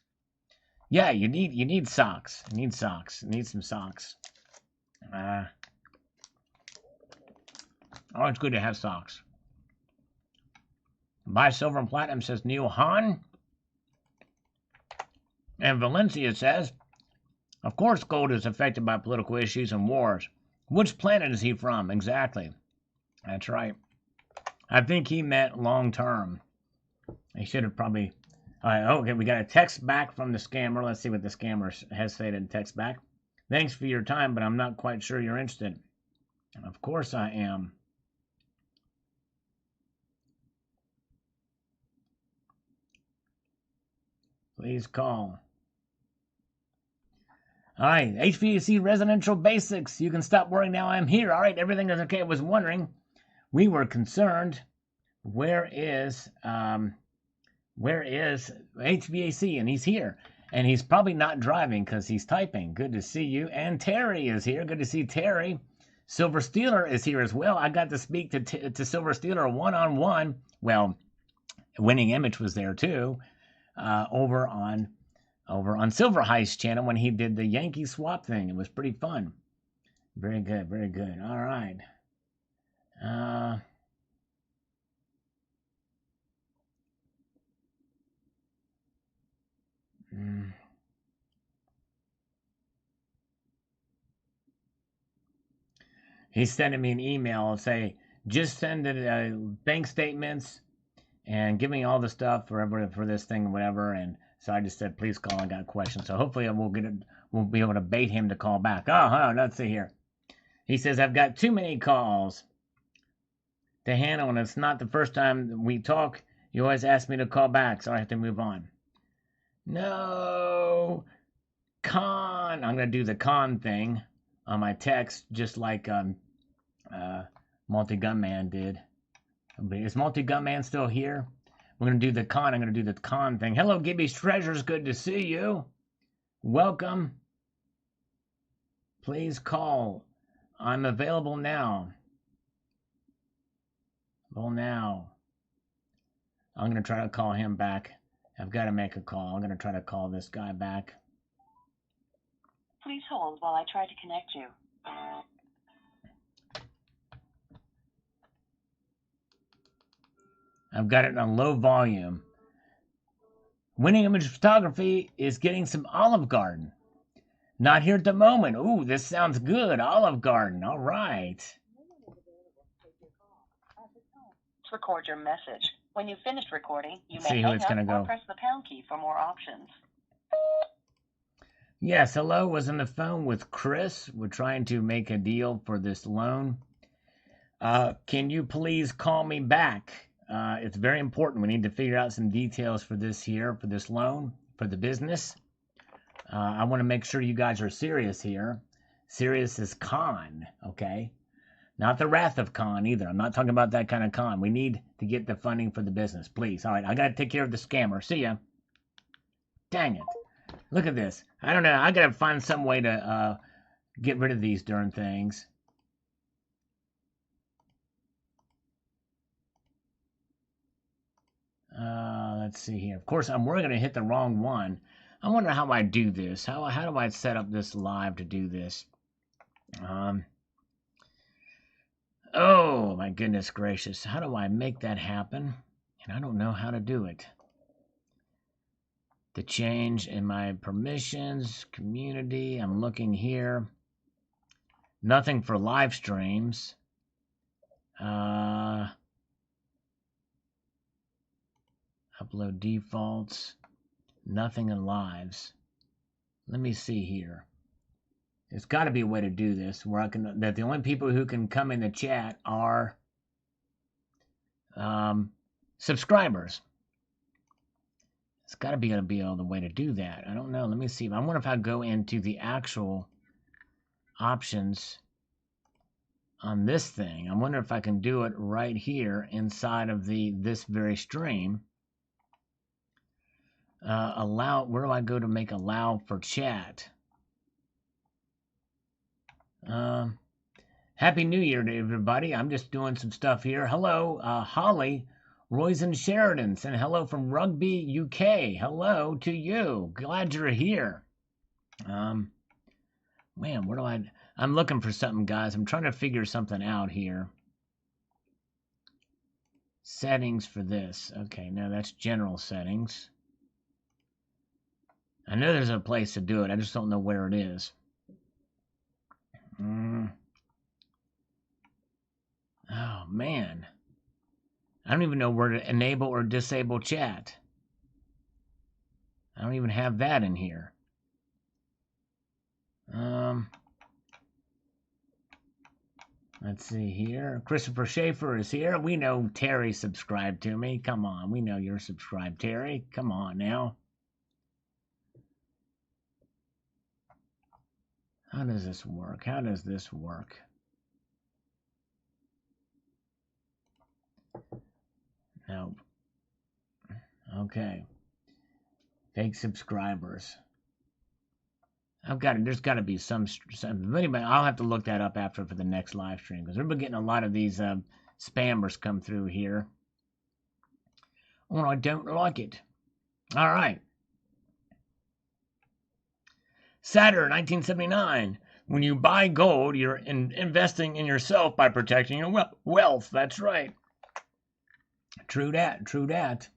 Yeah, you need socks. You need socks. You need some socks. Oh, it's good to have socks. Buy silver and platinum, says Neil Hahn. And Valencia says, of course gold is affected by political issues and wars. Which planet is he from? Exactly. That's right. I think he meant long term. He should have probably... okay, we got a text back from the scammer. Let's see what the scammer has said in text back. Thanks for your time, but I'm not quite sure you're interested. Of course I am. Please call. All right, HVAC Residential Basics. You can stop worrying now. I'm here. All right, everything is okay. I was wondering. We were concerned. Where is HVAC? And he's here. And he's probably not driving because he's typing. Good to see you. And Terry is here. Good to see Terry. Silver Steeler is here as well. I got to speak to Silver Steeler one-on-one. Well, Winning Image was there too. Over on Silver Heist channel when he did the Yankee swap thing. It was pretty fun. Very good, very good. All right. He's sending me an email and say, just send it bank statements and give me all the stuff for this thing or whatever. And so I just said, please call. I got questions. So hopefully we'll be able to bait him to call back. Oh, let's see here. He says, I've got too many calls to handle, and it's not the first time we talk. You always ask me to call back, so I have to move on. No, con. I'm going to do the con thing on my text, just like Multi-Gunman did. Is Multi-Gunman still here? We're going to do the con. I'm going to do the con thing. Hello, Gibby's Treasures. Good to see you. Welcome. Please call. I'm available now. Well, now. I'm going to try to call him back. I've got to make a call. I'm going to try to call this guy back. Please hold while I try to connect you. I've got it on low volume. Winning Image Photography is getting some Olive Garden. Not here at the moment. Ooh, this sounds good. Olive Garden. All right. Let's record your message. When you've finished recording, you See may who hang it's up gonna or go. press the pound key for more options. Yes, hello. Was on the phone with Chris. We're trying to make a deal for this loan. Can you please call me back? It's very important. We need to figure out some details for this here, for this loan, for the business. I want to make sure you guys are serious here. Serious as con, okay? Not the wrath of con either. I'm not talking about that kind of con. We need to get the funding for the business, please. All right, I got to take care of the scammer. See ya. Dang it. Look at this. I don't know. I got to find some way to get rid of these darn things. Let's see here. Of course, we're going to hit the wrong one. I wonder how I do this. How do I set up this live to do this? Oh, my goodness gracious. How do I make that happen? And I don't know how to do it. The change in my permissions, community. I'm looking here. Nothing for live streams. Upload defaults. Nothing in lives. Let me see here. There's got to be a way to do this where that the only people who can come in the chat are subscribers. It's got to be the way to do that. I don't know. Let me see. I wonder if I go into the actual options on this thing. I wonder if I can do it right here inside of this very stream. Allow. Where do I go to make allow for chat? Happy New Year to everybody. I'm just doing some stuff here. Hello, Holly, Royce Sheridan, and hello from Rugby, UK. Hello to you. Glad you're here. Man, where do I'm looking for something, guys. I'm trying to figure something out here. Settings for this. Okay, no, that's general settings. I know there's a place to do it. I just don't know where it is. Oh, man. I don't even know where to enable or disable chat. I don't even have that in here. Let's see here. Christopher Schaefer is here. We know Terry subscribed to me. Come on. We know you're subscribed, Terry. Come on now. How does this work? How does this work? Nope. Okay. Fake subscribers. There's got to be some anybody. I'll have to look that up after for the next live stream because we've been getting a lot of these spammers come through here. Oh, I don't like it. All right. Saturn, 1979. When you buy gold, you're investing in yourself by protecting your wealth. That's right. True that. True that.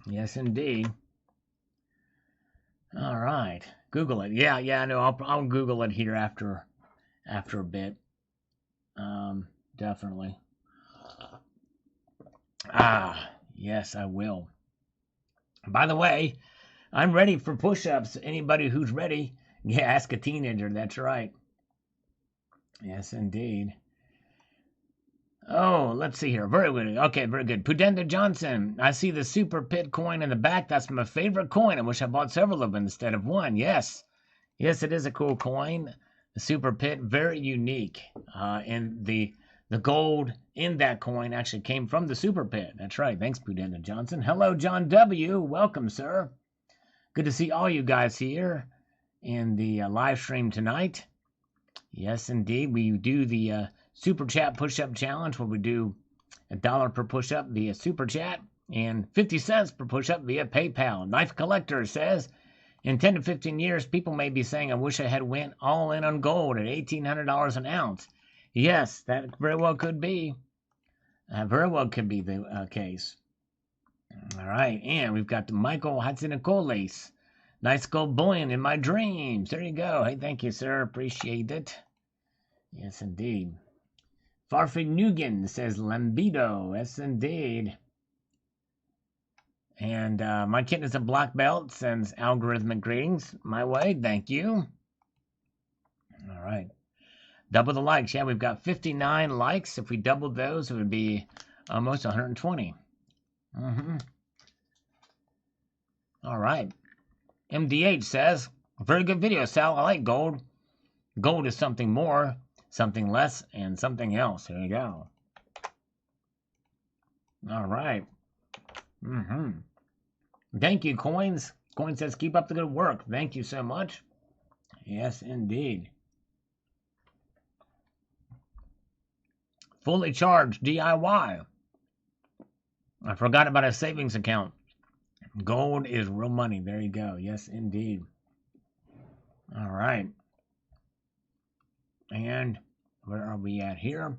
Yes, indeed. All right. Google it. Yeah. No, I'll Google it here after a bit. Definitely. Yes, I will. By the way, I'm ready for push-ups. Anybody who's ready, yeah, ask a teenager. That's right. Yes, indeed. Oh, let's see here. Very good. Okay, very good. Pudenda Johnson. I see the Super Pit coin in the back. That's my favorite coin. I wish I bought several of them instead of one. Yes. Yes, it is a cool coin. The Super Pit, very unique. And the gold in that coin actually came from the Super Pit. That's right. Thanks, Pudenda Johnson. Hello, John W. Welcome, sir. Good to see all you guys here in the live stream tonight. Yes, indeed. We do the Super Chat Push-Up Challenge where we do $1 per push-up via Super Chat and 50 cents per push-up via PayPal. Knife Collector says, in 10 to 15 years, people may be saying, I wish I had went all in on gold at $1,800 an ounce. Yes, that very well could be. Very well could be the case. All right, and we've got the Michael Hatsinakoles. Nice gold bullion in my dreams. There you go. Hey, thank you, sir. Appreciate it. Yes, indeed. Farfig Nugan says Lambido. Yes, indeed. And my kitten is a black belt. Sends algorithmic greetings my way. Thank you. All right. Double the likes. Yeah, we've got 59 likes. If we doubled those, it would be almost 120. All right. MDH says, very good video, Sal. I like gold. Gold is something more, something less, and something else. Here you go. All right. Thank you, Coins. Coin says, keep up the good work. Thank you so much. Yes, indeed. Fully charged DIY. I forgot about a savings account. Gold is real money. There you go. Yes, indeed. All right. And where are we at here?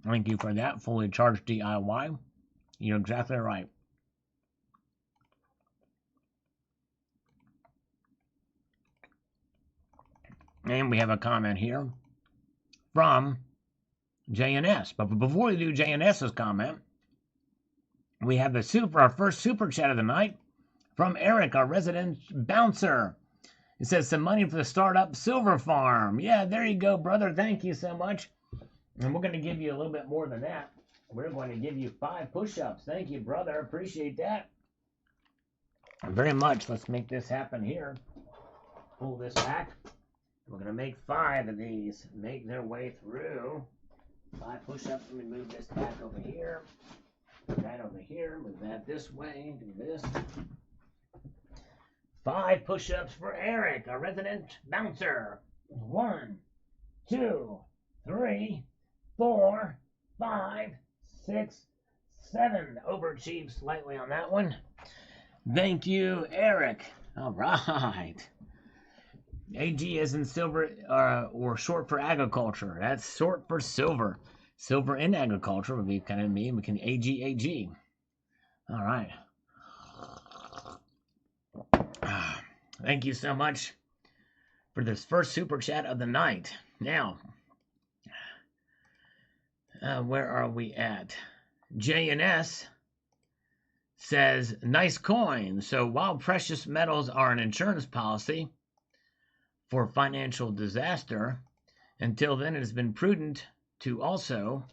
Thank you for that. Fully charged DIY. You're exactly right. And we have a comment here from JNS. But before we do JNS's comment, we have our first super chat of the night from Eric, our resident bouncer. It says some money for the startup silver farm. Yeah, there you go, brother. Thank you so much. And we're going to give you a little bit more than that. We're going to give you 5 push-ups. Thank you, brother. Appreciate that very much. Let's make this happen here. Pull this back. We're going to make 5 of these. Make their way through. 5 push-ups. Let me move this back over here. Put that over here. Move that this way. Do this. 5 push-ups for Eric, our resident bouncer. 1, 2, 3, 4, 5, 6, 7. Overachieved slightly on that one. Thank you, Eric. All right. AG is in silver, or short for agriculture. That's short for silver. Silver in agriculture would be kind of me. We can AG. All right. Thank you so much for this first super chat of the night. Now, where are we at? JNS says, nice coin. So while precious metals are an insurance policy for financial disaster, until then it has been prudent to also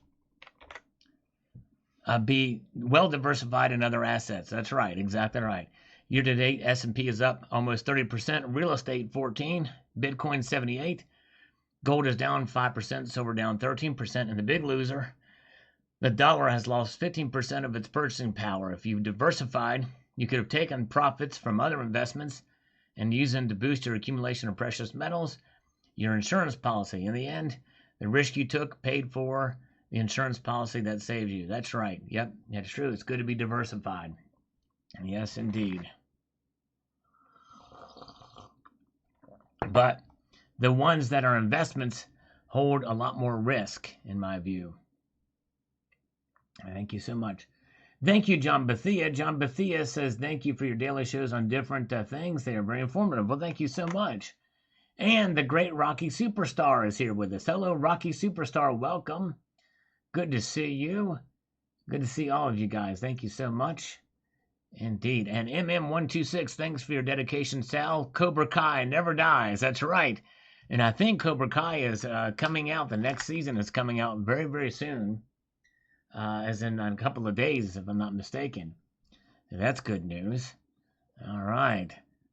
be well diversified in other assets. That's right, exactly right. Year to date, S&P is up almost 30%, real estate 14%, Bitcoin 78%, gold is down 5%, silver down 13%, and the big loser, the dollar has lost 15% of its purchasing power. If you've diversified, you could have taken profits from other investments and used them to boost your accumulation of precious metals, your insurance policy. In the end, the risk you took paid for the insurance policy that saved you. That's right. Yep, that's true. It's good to be diversified. Yes, indeed. But the ones that are investments hold a lot more risk, in my view. Thank you so much. Thank you, John Bethia. John Bethia says, thank you for your daily shows on different things. They are very informative. Well, thank you so much. And the great Rocky Superstar is here with us. Hello, Rocky Superstar. Welcome. Good to see you. Good to see all of you guys. Thank you so much. Indeed. And MM126, thanks for your dedication, Sal. Cobra Kai never dies. That's right. And I think Cobra Kai is coming out. The next season is coming out very, very soon. As in a couple of days, if I'm not mistaken. That's good news. All right.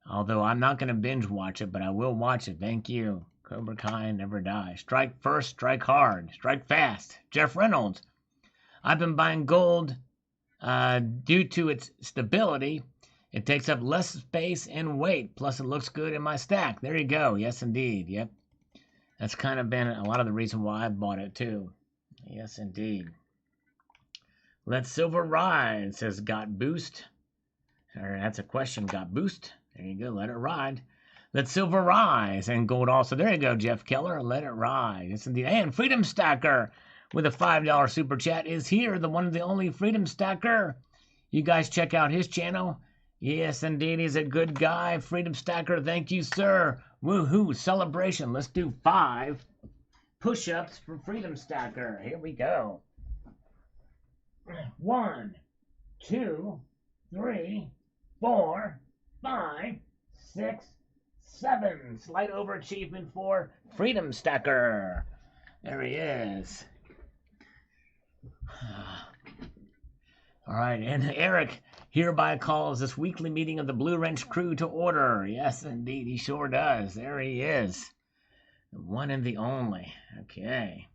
Although I'm not going to binge watch it, but I will watch it. Thank you. Cobra Kai never dies. Strike first, strike hard, strike fast. Jeff Reynolds. I've been buying gold due to its stability. It takes up less space and weight. Plus, it looks good in my stack. There you go. Yes, indeed. Yep. That's kind of been a lot of the reason why I bought it, too. Yes, indeed. Let silver ride, says Got Boost. Or that's a question, Got Boost. There you go, let it ride. Let silver rise and gold also. There you go, Jeff Keller. Let it ride. Yes, indeed. And Freedom Stacker with a $5 super chat is here. The one and the only Freedom Stacker. You guys check out his channel. Yes, indeed. He's a good guy. Freedom Stacker, thank you, sir. Woohoo, celebration. Let's do 5 push-ups for Freedom Stacker. Here we go. 1, 2, 3, 4, 5, 6, 7. Slight overachievement for Freedom Stacker. There he is. All right, and Eric hereby calls this weekly meeting of the Blue Wrench crew to order. Yes, indeed, he sure does. There he is. The one and the only. Okay.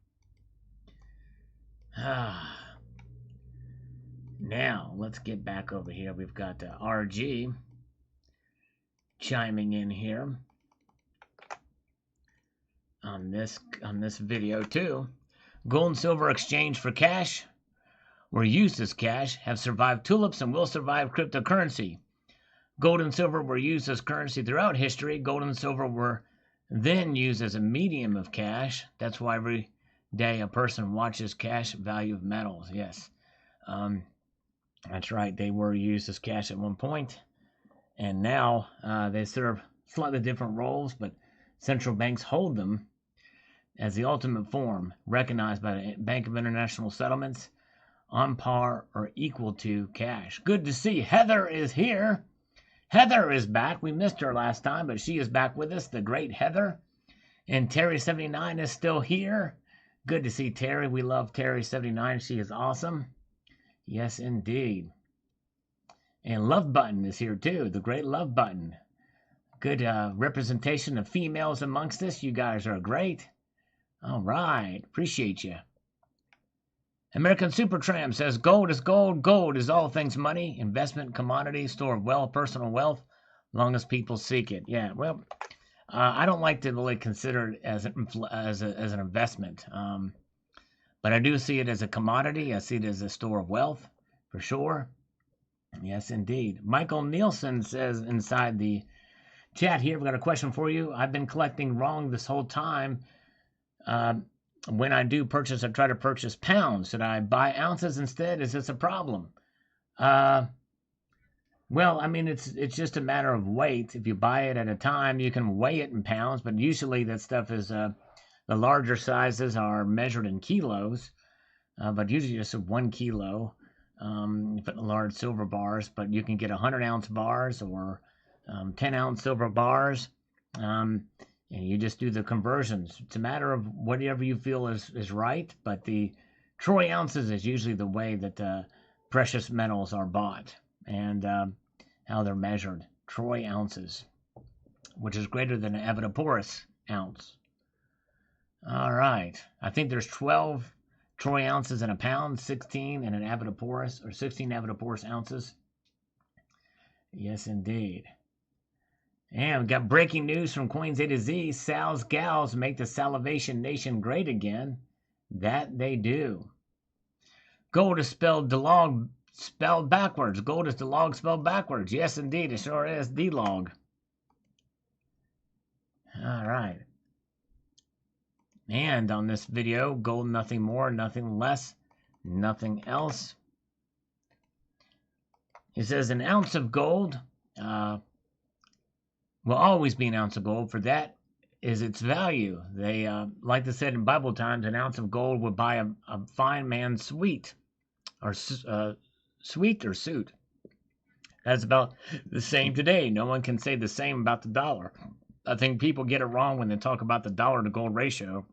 Now, let's get back over here. We've got RG chiming in here on this video too. Gold and silver exchanged for cash were used as cash, have survived tulips, and will survive cryptocurrency. Gold and silver were used as currency throughout history. Gold and silver were then used as a medium of cash. That's why every day a person watches cash value of metals. Yes. That's right. They were used as cash at one point, and now they serve slightly different roles, but central banks hold them as the ultimate form, recognized by the Bank of International Settlements, on par or equal to cash. Good to see Heather is here. Heather is back. We missed her last time, but she is back with us, the great Heather. And Terry79 is still here. Good to see Terry. We love Terry79. She is awesome. Yes, indeed. And Love Button is here, too. The great Love Button. Good representation of females amongst us. You guys are great. All right. Appreciate you. American Supertramp says, gold is gold. Gold is all things money, investment, commodity, store of wealth, personal wealth, long as people seek it. Yeah, well, I don't like to really consider it as an investment. But I do see it as a commodity. I see it as a store of wealth, for sure. Yes, indeed. Michael Nielsen says inside the chat here, we've got a question for you. I've been collecting wrong this whole time. When I do purchase, I try to purchase pounds. Should I buy ounces instead? Is this a problem? Well, I mean, it's just a matter of weight. If you buy it at a time, you can weigh it in pounds, but usually that stuff is... the larger sizes are measured in kilos, but usually just 1 kilo. For the large silver bars, but you can get 100-ounce bars or 10-ounce silver bars, and you just do the conversions. It's a matter of whatever you feel is right, but the troy ounces is usually the way that precious metals are bought and how they're measured. Troy ounces, which is greater than an Avodaporus ounce. All right. I think there's 12 troy ounces in a pound, 16 in an Avodaporus, or 16 Avodaporus ounces. Yes, indeed. And we got breaking news from Coins A to Z. Sal's gals make the Salivation Nation great again. That they do. Gold is spelled DeLog spelled backwards. Gold is DeLog spelled backwards. Yes, indeed. It sure is DeLog. All right. And on this video, gold, nothing more, nothing less, nothing else. It says an ounce of gold will always be an ounce of gold. For that, is its value. They, like they said in Bible times, an ounce of gold would buy a fine man's sweet or suit. That's about the same today. No one can say the same about the dollar. I think people get it wrong when they talk about the dollar to gold ratio,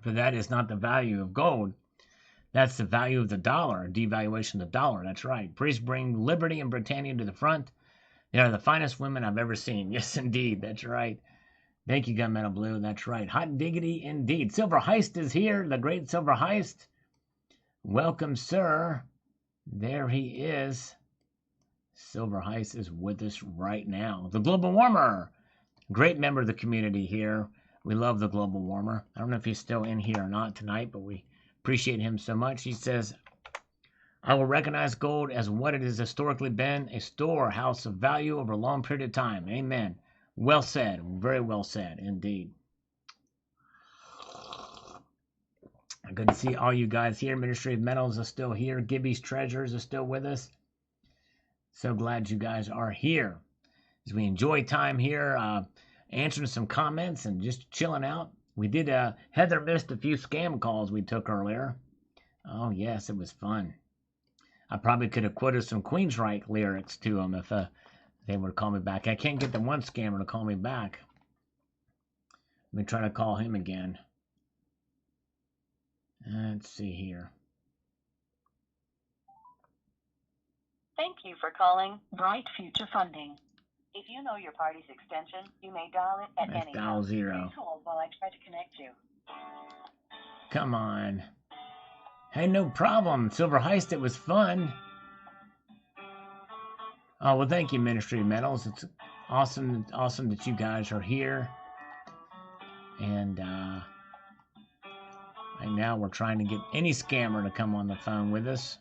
for that is not the value of gold. That's the value of the dollar, devaluation of the dollar. That's right. Priests bring liberty and Britannia to the front. They are the finest women I've ever seen. Yes, indeed. That's right. Thank you, Gunmetal Blue. That's right. Hot diggity indeed. Silver Heist is here. The great Silver Heist. Welcome, sir. There he is. Silver Heist is with us right now. The Global Warmer. Great member of the community here. We love the Global Warmer. I don't know if he's still in here or not tonight, but we appreciate him so much. He says, I will recognize gold as what it has historically been, a storehouse of value over a long period of time. Amen. Well said. Very well said, indeed. Good to see all you guys here. Ministry of Metals is still here. Gibby's Treasures is still with us. So glad you guys are here. As we enjoy time here, answering some comments and just chilling out. We did, Heather missed a few scam calls we took earlier. Oh, yes, it was fun. I probably could have quoted some Queensryche lyrics to them if they would call me back. I can't get the one scammer to call me back. Let me try to call him again. Let's see here. Thank you for calling Bright Future Funding. If you know your party's extension, you may dial it at any dial time. 0. Please hold while I try to connect you. Come on. Hey, no problem. Silver Heist, it was fun. Oh, well, thank you, Ministry of Metals. It's awesome that you guys are here. And right now we're trying to get any scammer to come on the phone with us.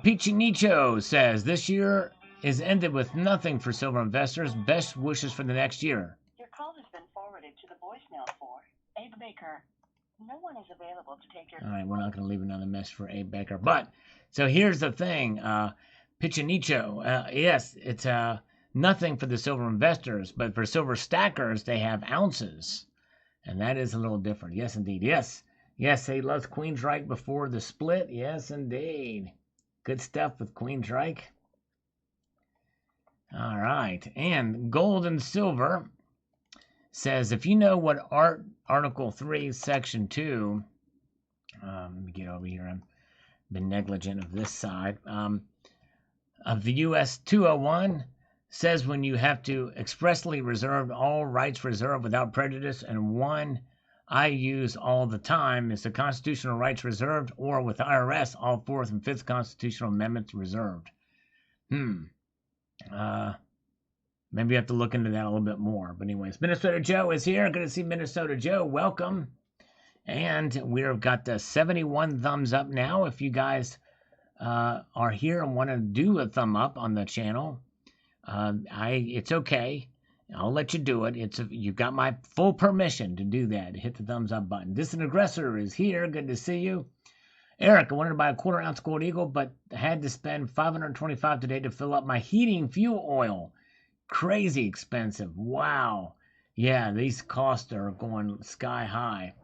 Peachy Nicho says, this year is ended with nothing for silver investors. Best wishes for the next year. Your call has been forwarded to the voicemail for Abe Baker. No one is available to take your call. All right, we're not going to leave another message for Abe Baker. But, so here's the thing. Pichinicho, yes, it's nothing for the silver investors. But for silver stackers, they have ounces. And that is a little different. Yes, indeed. Yes. Yes, he loves Queensryche before the split. Yes, indeed. Good stuff with Queensryche. All right. And Gold and Silver says, if you know what Article 3, Section 2, let me get over here. I've been negligent of this side. Of the U.S. 201 says when you have to expressly reserve all rights reserved without prejudice, and one I use all the time is the constitutional rights reserved, or with the IRS, all 4th and 5th constitutional amendments reserved. Maybe you have to look into that a little bit more. But anyways, Minnesota Joe is here. Good to see Minnesota Joe. Welcome. And we've got the 71 thumbs up now. If you guys are here and want to do a thumb up on the channel, it's okay. I'll let you do it. You've got my full permission to do that. Hit the thumbs up button. Distant Aggressor is here. Good to see you. Eric, I wanted to buy a 1/4 ounce gold eagle, but had to spend $525 today to fill up my heating fuel oil. Crazy expensive. Wow. Yeah, these costs are going sky high,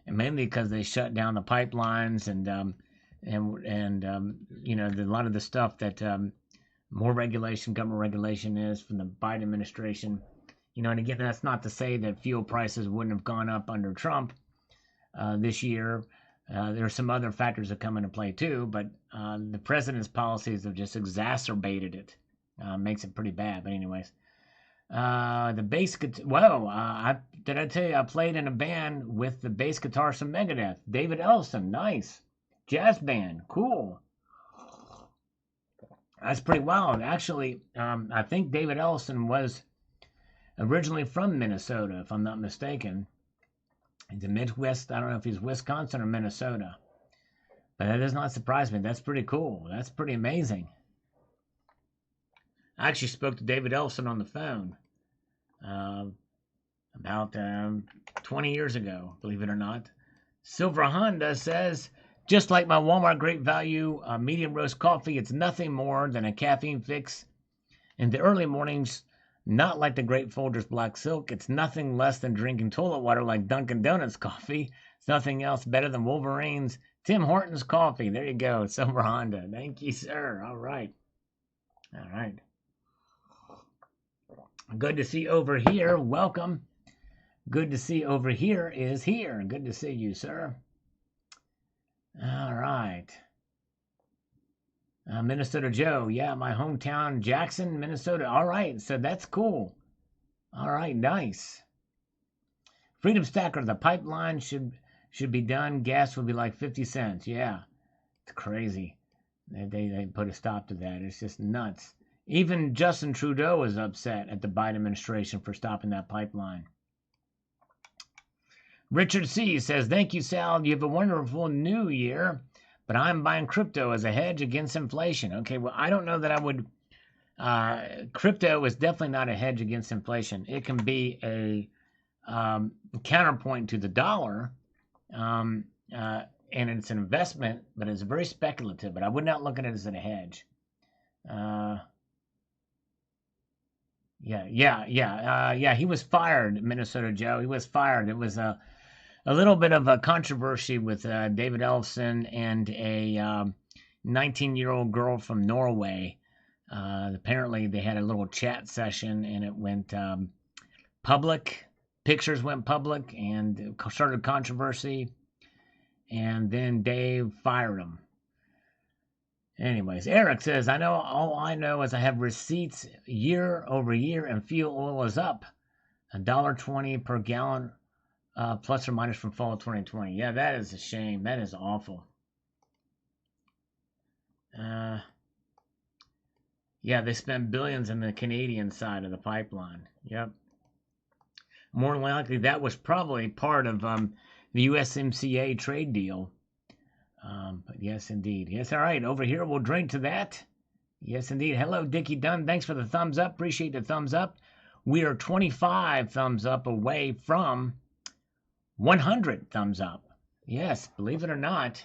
and mainly because they shut down the pipelines and you know, a lot of the stuff that more regulation, government regulation is from the Biden administration. You know, and again, that's not to say that fuel prices wouldn't have gone up under Trump this year. There are some other factors that come into play too, but the president's policies have just exacerbated it. Makes it pretty bad. But anyways, the bass guitar. Whoa! Did I tell you I played in a band with the bass guitarist from Megadeth, David Ellison. Nice jazz band. Cool. That's pretty wild. Actually, I think David Ellison was originally from Minnesota, if I'm not mistaken. He's a Midwest. I don't know if he's Wisconsin or Minnesota. But that does not surprise me. That's pretty cool. That's pretty amazing. I actually spoke to David Ellison on the phone about 20 years ago, believe it or not. Silver Honda says, just like my Walmart Great Value medium roast coffee, it's nothing more than a caffeine fix. In the early mornings, Not like the great Folgers Black Silk. It's nothing less than drinking toilet water like Dunkin' Donuts coffee. It's nothing else better than Wolverine's Tim Hortons coffee. There you go. Silver Honda. Thank you, sir. All right. All right. Good to see over here. Welcome. Good to see over here is here. Good to see you, sir. All right. Minnesota Joe. Yeah, my hometown, Jackson, Minnesota. All right. So that's cool. All right. Nice. Freedom Stacker. The pipeline should be done. Gas would be like 50 cents. Yeah. It's crazy. They put a stop to that. It's just nuts. Even Justin Trudeau is upset at the Biden administration for stopping that pipeline. Richard C. says, thank you, Sal. You have a wonderful new year, but I'm buying crypto as a hedge against inflation. Okay, well, I don't know that I would. Crypto is definitely not a hedge against inflation. It can be a counterpoint to the dollar, and it's an investment, but it's very speculative. But I would not look at it as a hedge. Yeah. He was fired, Minnesota Joe. He was fired. It was a little bit of a controversy with David Ellefson and a 19-year-old girl from Norway. Apparently, they had a little chat session, and it went public. Pictures went public, and started controversy. And then Dave fired him. Anyways, Eric says, all I know is I have receipts year over year, and fuel oil is up $1.20 per gallon, plus or minus from fall of 2020. Yeah, that is a shame. That is awful. Yeah, they spent billions in the Canadian side of the pipeline. Yep. More than likely, that was probably part of the USMCA trade deal. But yes, indeed. Yes, all right. Over here, we'll drink to that. Yes, indeed. Hello, Dickie Dunn. Thanks for the thumbs up. Appreciate the thumbs up. We are 25 thumbs up away from 100 thumbs up. Yes, believe it or not,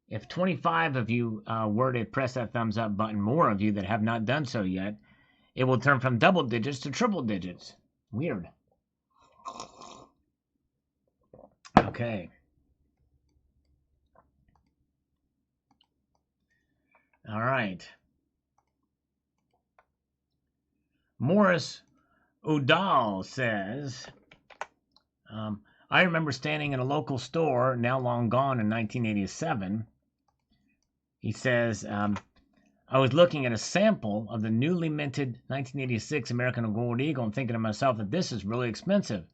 if 25 of you were to press that thumbs up button, more of you that have not done so yet, it will turn from double digits to triple digits. Weird. Okay. All right. Morris Udall says, I remember standing in a local store, now long gone, in 1987. He says, I was looking at a sample of the newly minted 1986 American Gold Eagle and thinking to myself that this is really expensive.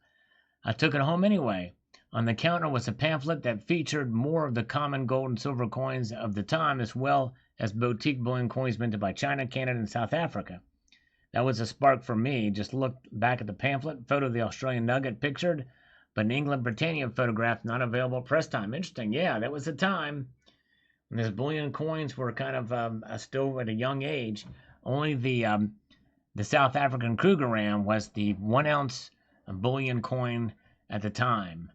I took it home anyway. On the counter was a pamphlet that featured more of the common gold and silver coins of the time, as well as boutique bullion coins minted by China, Canada, and South Africa. That was a spark for me. Just looked back at the pamphlet, photo of the Australian nugget pictured, but an England Britannia photograph not available at press time. Interesting. Yeah, that was a time when these bullion coins were kind of still at a young age. Only the South African Krugerrand was the 1 ounce bullion coin at the time.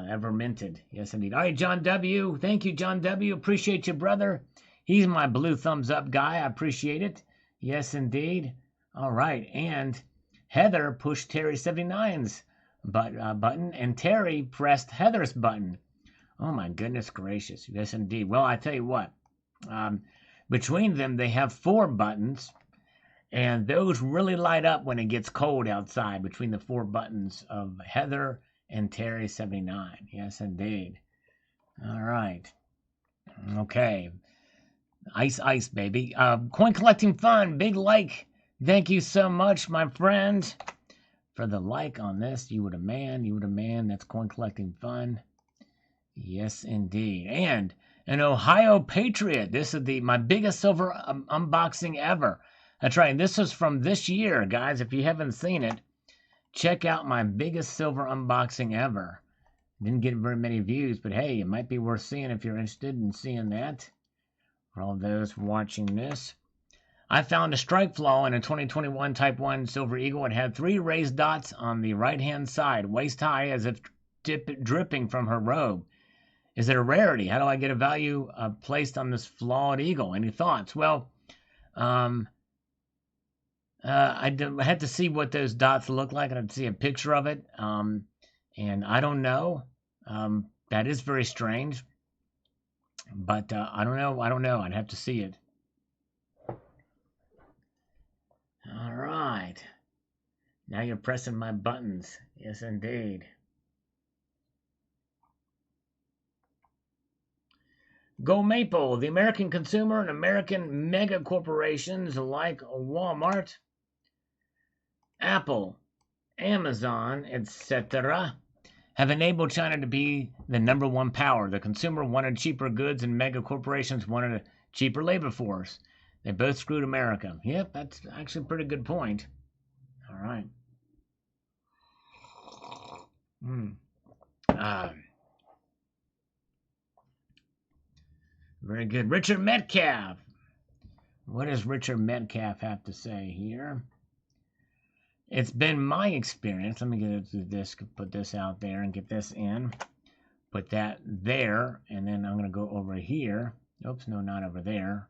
Ever minted. Yes, indeed. All right, John W. Thank you, John W. Appreciate you, brother. He's my blue thumbs up guy. I appreciate it. Yes, indeed. All right. And Heather pushed Terry 79's button, and Terry pressed Heather's button. Oh, my goodness gracious. Yes, indeed. Well, I tell you what. Between them, they have 4 buttons, and those really light up when it gets cold outside, between the 4 buttons of Heather and Terry 79. Yes, indeed. All right. Okay. Ice, baby. Coin collecting fun. Big like. Thank you so much, my friend, for the like on this. You were the man. You were the man. That's coin collecting fun. Yes, indeed. And an Ohio Patriot. This is my biggest silver unboxing ever. That's right. This is from this year, guys. If you haven't seen it, check out my biggest silver unboxing ever. Didn't get very many views, but hey, it might be worth seeing if you're interested in seeing that. For all those watching this, I found a strike flaw in a 2021 Type 1 Silver Eagle. It had 3 raised dots on the right-hand side, waist high, as if dripping from her robe. Is it a rarity? How do I get a value placed on this flawed eagle? Any thoughts? Well, I had to see what those dots look like. I had to see a picture of it. And I don't know. That is very strange. But I don't know. I don't know. I'd have to see it. All right. Now you're pressing my buttons. Yes, indeed. Go Maple, the American consumer and American mega corporations like Walmart, Apple, Amazon, etc., have enabled China to be the #1 power. The consumer wanted cheaper goods and mega corporations wanted a cheaper labor force. They both screwed America. Yep, that's actually a pretty good point. All right. Very good. Richard Metcalf. What does Richard Metcalf have to say here? It's been my experience. Let me get it to this, put this out there and get this in. Put that there, and then I'm going to go over here. Oops, no, not over there.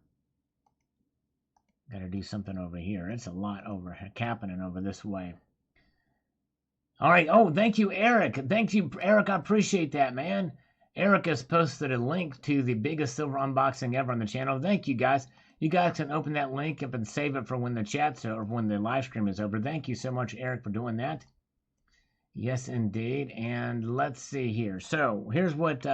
Got to do something over here. It's a lot happening over this way. All right. Oh, thank you, Eric. Thank you, Eric. I appreciate that, man. Eric has posted a link to the biggest silver unboxing ever on the channel. Thank you, guys. You guys can open that link up and save it for when the chat's or when the live stream is over. Thank you so much, Eric, for doing that. Yes, indeed. And let's see here. So here's what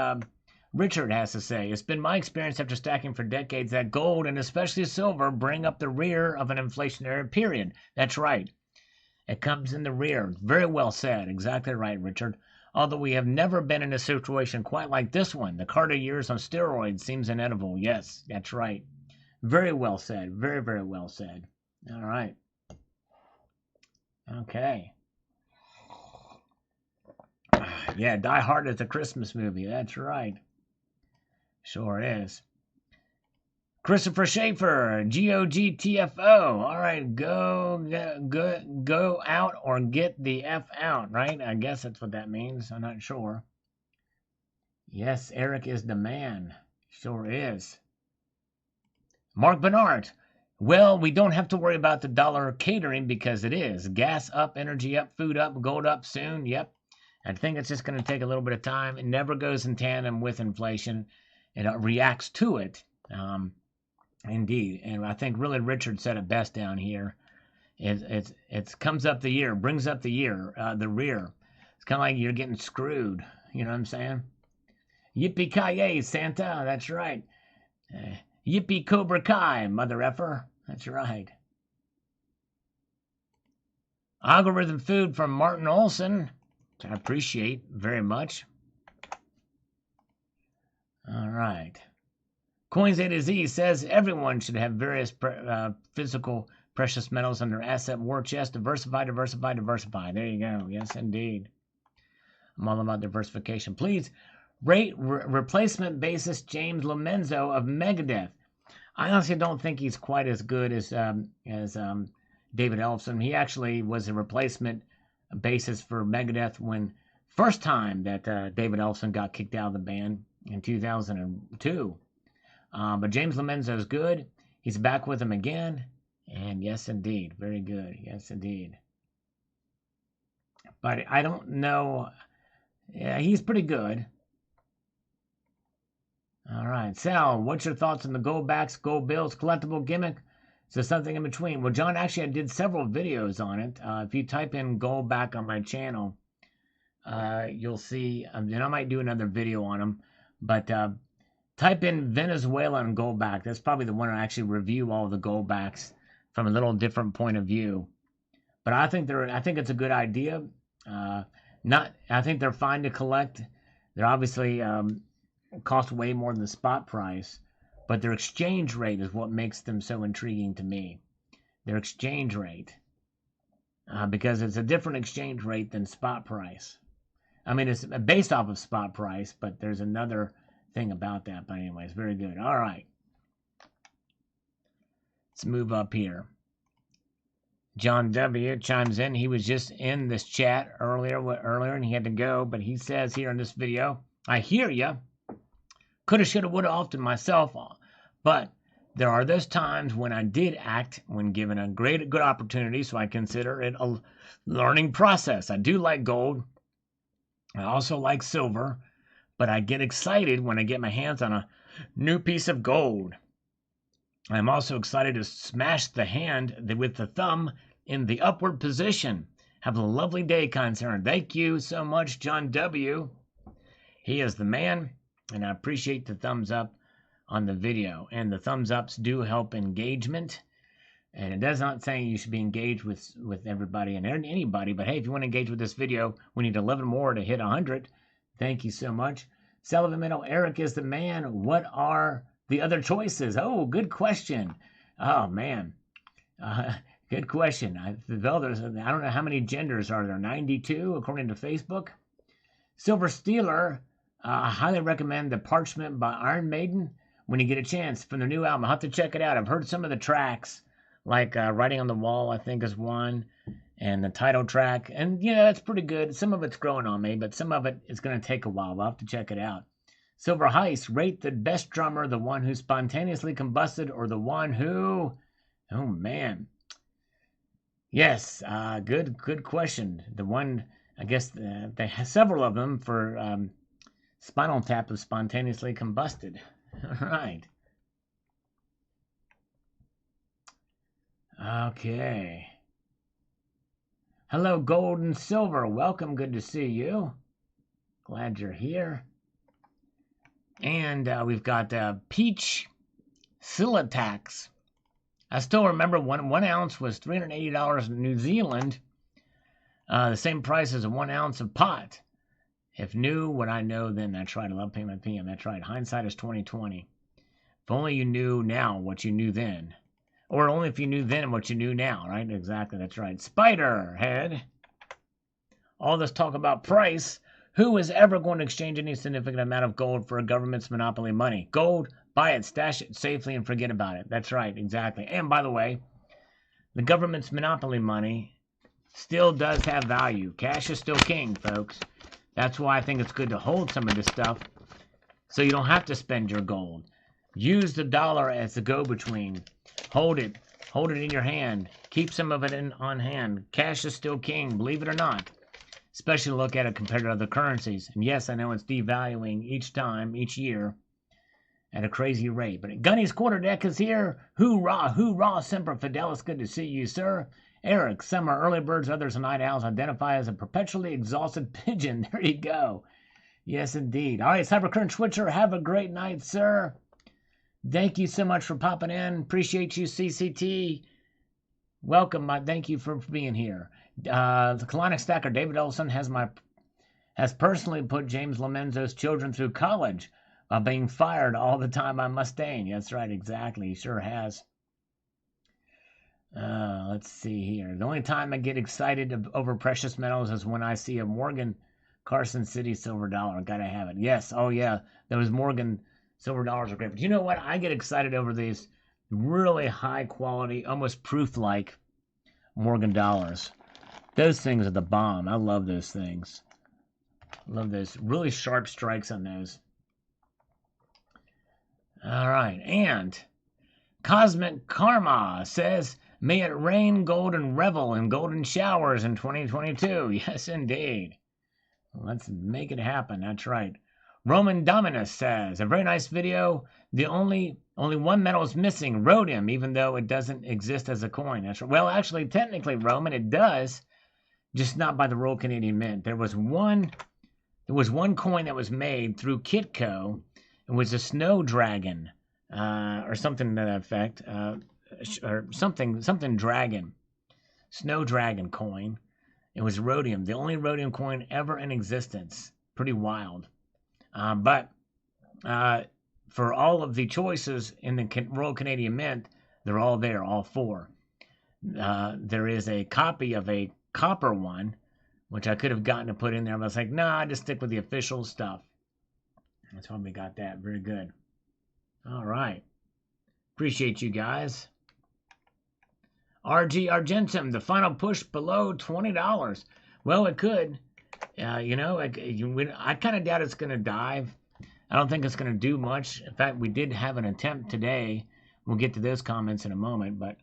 Richard has to say. It's been my experience after stacking for decades that gold and especially silver bring up the rear of an inflationary period. That's right. It comes in the rear. Very well said. Exactly right, Richard. Although we have never been in a situation quite like this one. The Carter years on steroids seems inevitable. Yes, that's right. Very well said. Very, very well said. All right. Okay. Yeah, Die Hard is a Christmas movie. That's right. Sure is. Christopher Schaefer, GOGTFO. All right, go out or get the F out, right? I guess that's what that means. I'm not sure. Yes, Eric is the man. Sure is. Mark Bernard. Well, we don't have to worry about the dollar catering because it is. Gas up, energy up, food up, gold up soon. Yep. I think it's just going to take a little bit of time. It never goes in tandem with inflation. It reacts to it. Indeed. And I think really Richard said it best down here. It comes up the year, brings up the year, the rear. It's kind of like you're getting screwed. You know what I'm saying? Yippee-ki-yay, Santa. That's right. Yippee Cobra Kai, mother effer. That's right. Algorithm food from Martin Olson. I appreciate very much. All right. Coins A to Z says everyone should have various physical precious metals in their asset war chest. Diversify, diversify, diversify. There you go. Yes, indeed. I'm all about diversification. Please rate replacement basis James Lomenzo of Megadeth. I honestly don't think he's quite as good as David Ellefson. He actually was a replacement basis for Megadeth when first time that David Ellefson got kicked out of the band in 2002. But James Lomenzo is good. He's back with him again. And yes, indeed. Very good. Yes, indeed. But I don't know. Yeah, he's pretty good. All right. Sal, what's your thoughts on the gold backs, gold bills, collectible gimmick? Is there something in between? Well, John, actually, I did several videos on it. If you type in gold back on my channel, you'll see. And I might do another video on them. But type in Venezuela and gold back. That's probably the one I actually review all the gold backs from a little different point of view. But I think it's a good idea. I think they're fine to collect. They're obviously cost way more than the spot price, but their exchange rate is what makes them so intriguing to me. Their exchange rate, because it's a different exchange rate than spot price. I mean, it's based off of spot price, but there's another thing about that. But anyways, very good. All right. Let's move up here. John W. chimes in. He was just in this chat earlier, and he had to go. But he says here in this video, I hear ya. Coulda, shoulda, woulda often myself. But there are those times when I did act when given a good opportunity, so I consider it a learning process. I do like gold. I also like silver, but I get excited when I get my hands on a new piece of gold. I'm also excited to smash the hand with the thumb in the upward position. Have a lovely day, concern. Thank you so much, John W. He is the man, and I appreciate the thumbs up on the video. And the thumbs ups do help engagement. And it does not say you should be engaged with everybody and anybody, but hey, if you want to engage with this video, we need 11 more to hit 100. Thank you so much. Salivate Metal, Eric is the man. What are the other choices? Oh, good question. Oh, man. Good question. I don't know how many genders are there. 92, according to Facebook. Silver Stealer, I highly recommend the Parchment by Iron Maiden when you get a chance from the new album. I'll have to check it out. I've heard some of the tracks, like Writing on the Wall, I think is one, and the title track. And, yeah, that's pretty good. Some of it's growing on me, but some of it is going to take a while. I'll have to check it out. Silver Heist, rate the best drummer, the one who spontaneously combusted or the one who... Oh, man. Yes, good question. The one, I guess, they have several of them for Spinal Tap of spontaneously combusted. All right. Okay. Hello, Gold and Silver. Welcome. Good to see you. Glad you're here. And we've got Peach Silitax. I still remember 1 ounce was $380 in New Zealand. The same price as a 1 ounce of pot. If knew what I know then, that's right. I love paying my PM. That's right. Hindsight is 20/20. If only you knew now what you knew then. Or only if you knew then what you knew now, right? Exactly, that's right. Spiderhead. All this talk about price. Who is ever going to exchange any significant amount of gold for a government's monopoly money? Gold, buy it, stash it safely, and forget about it. That's right, exactly. And by the way, the government's monopoly money still does have value. Cash is still king, folks. That's why I think it's good to hold some of this stuff so you don't have to spend your gold. Use the dollar as the go-between. Hold it in your hand. Keep some of it on hand. Cash is still king, believe it or not. Especially look at it compared to other currencies. And yes, I know it's devaluing each year, at a crazy rate. But Gunny's Quarter Deck is here. Hoorah, hoorah, Semper Fidelis. Good to see you, sir. Eric, some are early birds, others are night owls. Identify as a perpetually exhausted pigeon. There you go. Yes, indeed. All right, Cybercurrent Switcher, have a great night, sir. Thank you so much for popping in. Appreciate you, CCT. Welcome. Thank you for being here. The Colonic Stacker, David Ellison, has personally put James Lomenzo's children through college while being fired all the time by Mustaine. That's right, exactly. He sure has. Let's see here. The only time I get excited over precious metals is when I see a Morgan Carson City silver dollar. Gotta have it. Yes. Oh, yeah. Those Morgan silver dollars are great. But you know what? I get excited over these really high quality, almost proof-like Morgan dollars. Those things are the bomb. I love those things. Love those really sharp strikes on those. All right. And Cosmic Karma says, may it rain golden revel and golden showers in 2022. Yes, indeed. Let's make it happen. That's right. Roman Dominus says, a very nice video. The only one metal is missing, rhodium, even though it doesn't exist as a coin. That's right. Well, actually, technically, Roman, it does, just not by the Royal Canadian Mint. There was one coin that was made through Kitco. It was a snow dragon, or something to that effect, or something dragon, snow dragon coin. It was rhodium, the only rhodium coin ever in existence. Pretty wild. But for all of the choices in the Royal Canadian Mint, they're all there, all four. There is a copy of a copper one, which I could have gotten to put in there, but I was like, nah, I just stick with the official stuff. That's why we got that. Very good. All right. Appreciate you guys. RG Argentum, the final push below $20. Well, it could. I kind of doubt it's going to dive. I don't think it's going to do much. In fact, we did have an attempt today we'll get to those comments in a moment. But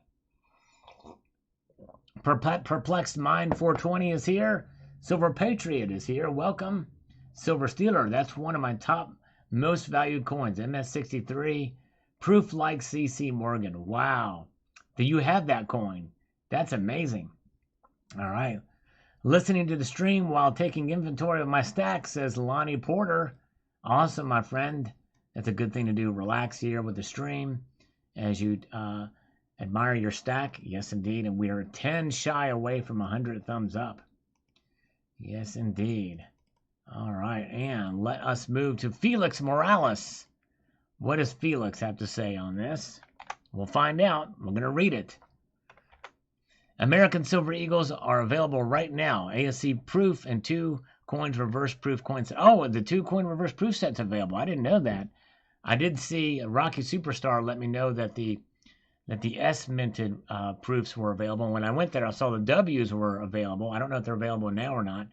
Perplexed Mind 420 is here. Silver Patriot is here. Welcome. Silver Stealer, that's one of my top most valued coins. MS63. Proof like CC Morgan. Wow. Do you have that coin? That's amazing. All right. Listening to the stream while taking inventory of my stack, says Lonnie Porter. Awesome, my friend. That's a good thing to do. Relax here with the stream as you admire your stack. Yes, indeed. And we are 10 shy away from 100 thumbs up. Yes, indeed. All right. And let us move to Felix Morales. What does Felix have to say on this? We'll find out. We're going to read it. American Silver Eagles are available right now. ASC proof and 2 coins reverse proof coins. Oh, the 2 coin reverse proof set's available. I didn't know that. I did see Rocky Superstar let me know that the S minted proofs were available. When I went there, I saw the W's were available. I don't know if they're available now or not,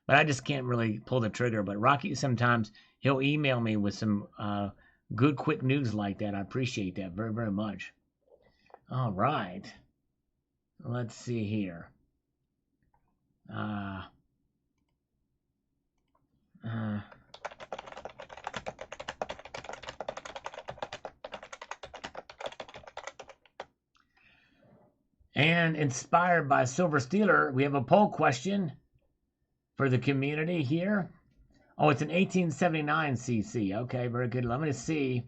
but I just can't really pull the trigger. But Rocky, sometimes he'll email me with some good quick news like that. I appreciate that very, very much. All right. Let's see here. And inspired by Silver Stealer, we have a poll question for the community here. Oh, it's an 1879 CC. Okay, very good. Let me see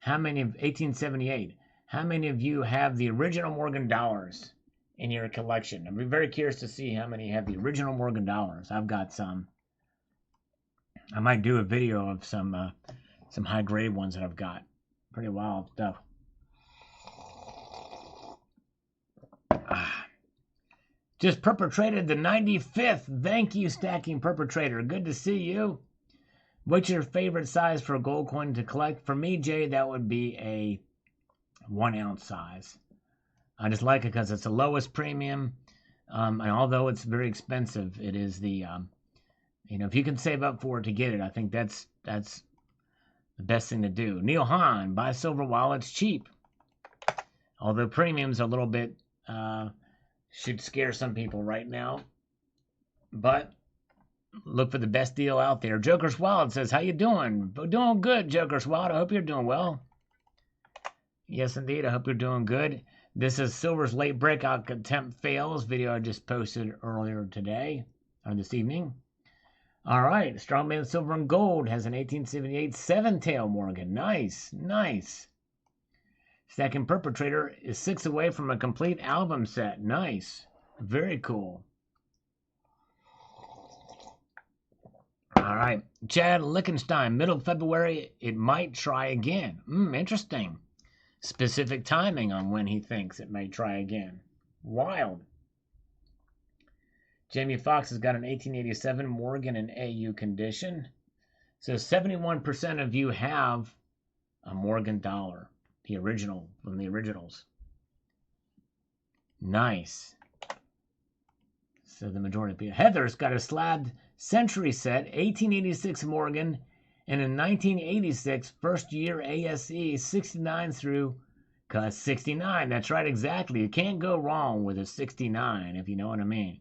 how many of 1878. How many of you have the original Morgan dollars in your collection? I'd be very curious to see how many have the original Morgan dollars. I've got some. I might do a video of some high grade ones that I've got. Pretty wild stuff. Just perpetrated the 95th. Thank you, Stacking Perpetrator. Good to see you. What's your favorite size for a gold coin to collect? For me, Jay, that would be a 1 ounce size. I just like it because it's the lowest premium. And although it's very expensive, it is the, if you can save up for it to get it, I think that's the best thing to do. Neil Hahn, buy silver while it's cheap. Although premium's a little bit, should scare some people right now. But look for the best deal out there. Joker's Wild says, how you doing? Doing good, Joker's Wild. I hope you're doing well. Yes, indeed. I hope you're doing good. This is Silver's late breakout attempt fails video I just posted earlier today, or this evening. All right. Strongman Silver and Gold has an 1878 7-tail Morgan. Nice, nice. Second Perpetrator is 6 away from a complete album set. Nice. Very cool. All right. Chad Lichtenstein, middle of February, it might try again. Interesting. Specific timing on when he thinks it may try again. Wild. Jamie Foxx has got an 1887 Morgan in AU condition. So 71% of you have a Morgan dollar. The original, from the originals. Nice. So the majority of people. Heather's got a slabbed Century set, 1886 Morgan, and a 1986 first year ASE, 69 through 69. That's right, exactly. You can't go wrong with a 69, if you know what I mean.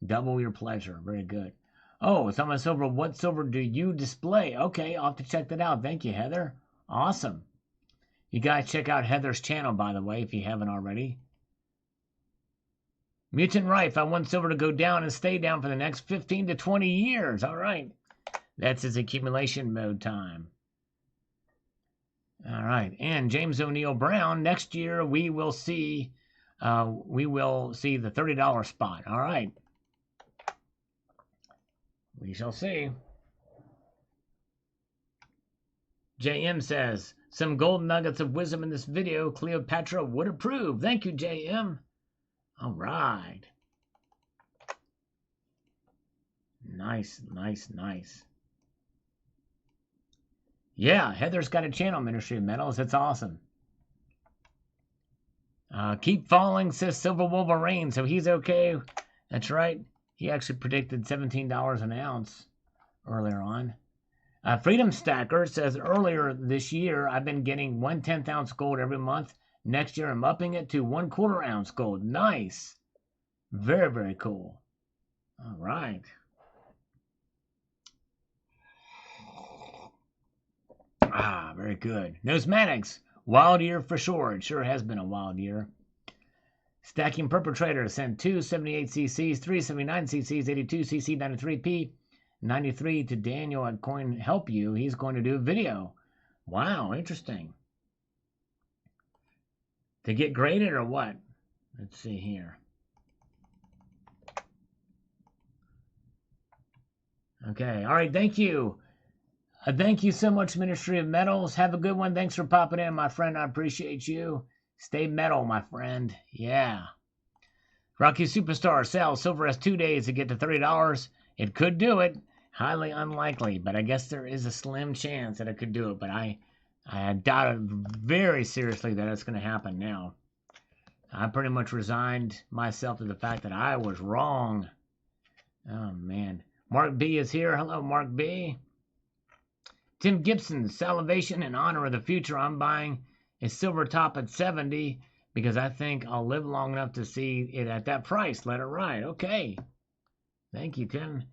Double your pleasure. Very good. Oh, it's on my silver. What silver do you display? Okay, I'll have to check that out. Thank you, Heather. Awesome. You guys check out Heather's channel, by the way, if you haven't already. Mutant Rife, I want silver to go down and stay down for the next 15 to 20 years. All right. That's his accumulation mode time. All right. And James O'Neill Brown, next year we will see the $30 spot. All right. We shall see. JM says, some gold nuggets of wisdom in this video Cleopatra would approve. Thank you, JM. All right. Nice, nice, nice. Yeah, Heather's got a channel, Ministry of Metals. That's awesome. Keep falling, says Silver Wolverine. So he's okay. That's right. He actually predicted $17 an ounce earlier on. Freedom Stacker says earlier this year I've been getting 1/10 ounce gold every month. Next year I'm upping it to 1/4 ounce gold. Nice. Very, very cool. All right. Ah, very good. Numismatics. Wild year for sure. It sure has been a wild year. Stacking Perpetrator sent 2 78 cc's, 3 79 cc's, 82 cc, 93p, 93 to Daniel at Coin Help You. He's going to do a video. Wow, interesting. To get graded or what? Let's see here. Okay, all right, thank you. Thank you so much, Ministry of Metals. Have a good one. Thanks for popping in, my friend. I appreciate you. Stay metal, my friend. Yeah. Rocky Superstar, Sal, silver has 2 days to get to $30. It could do it. Highly unlikely, but I guess there is a slim chance that it could do it. But I doubt it very seriously that it's going to happen now. I pretty much resigned myself to the fact that I was wrong. Oh, man. Mark B is here. Hello, Mark B. Tim Gibson, Salivation in honor of the future. I'm buying a silver top at 70 because I think I'll live long enough to see it at that price. Let it ride. Okay. Thank you, Tim.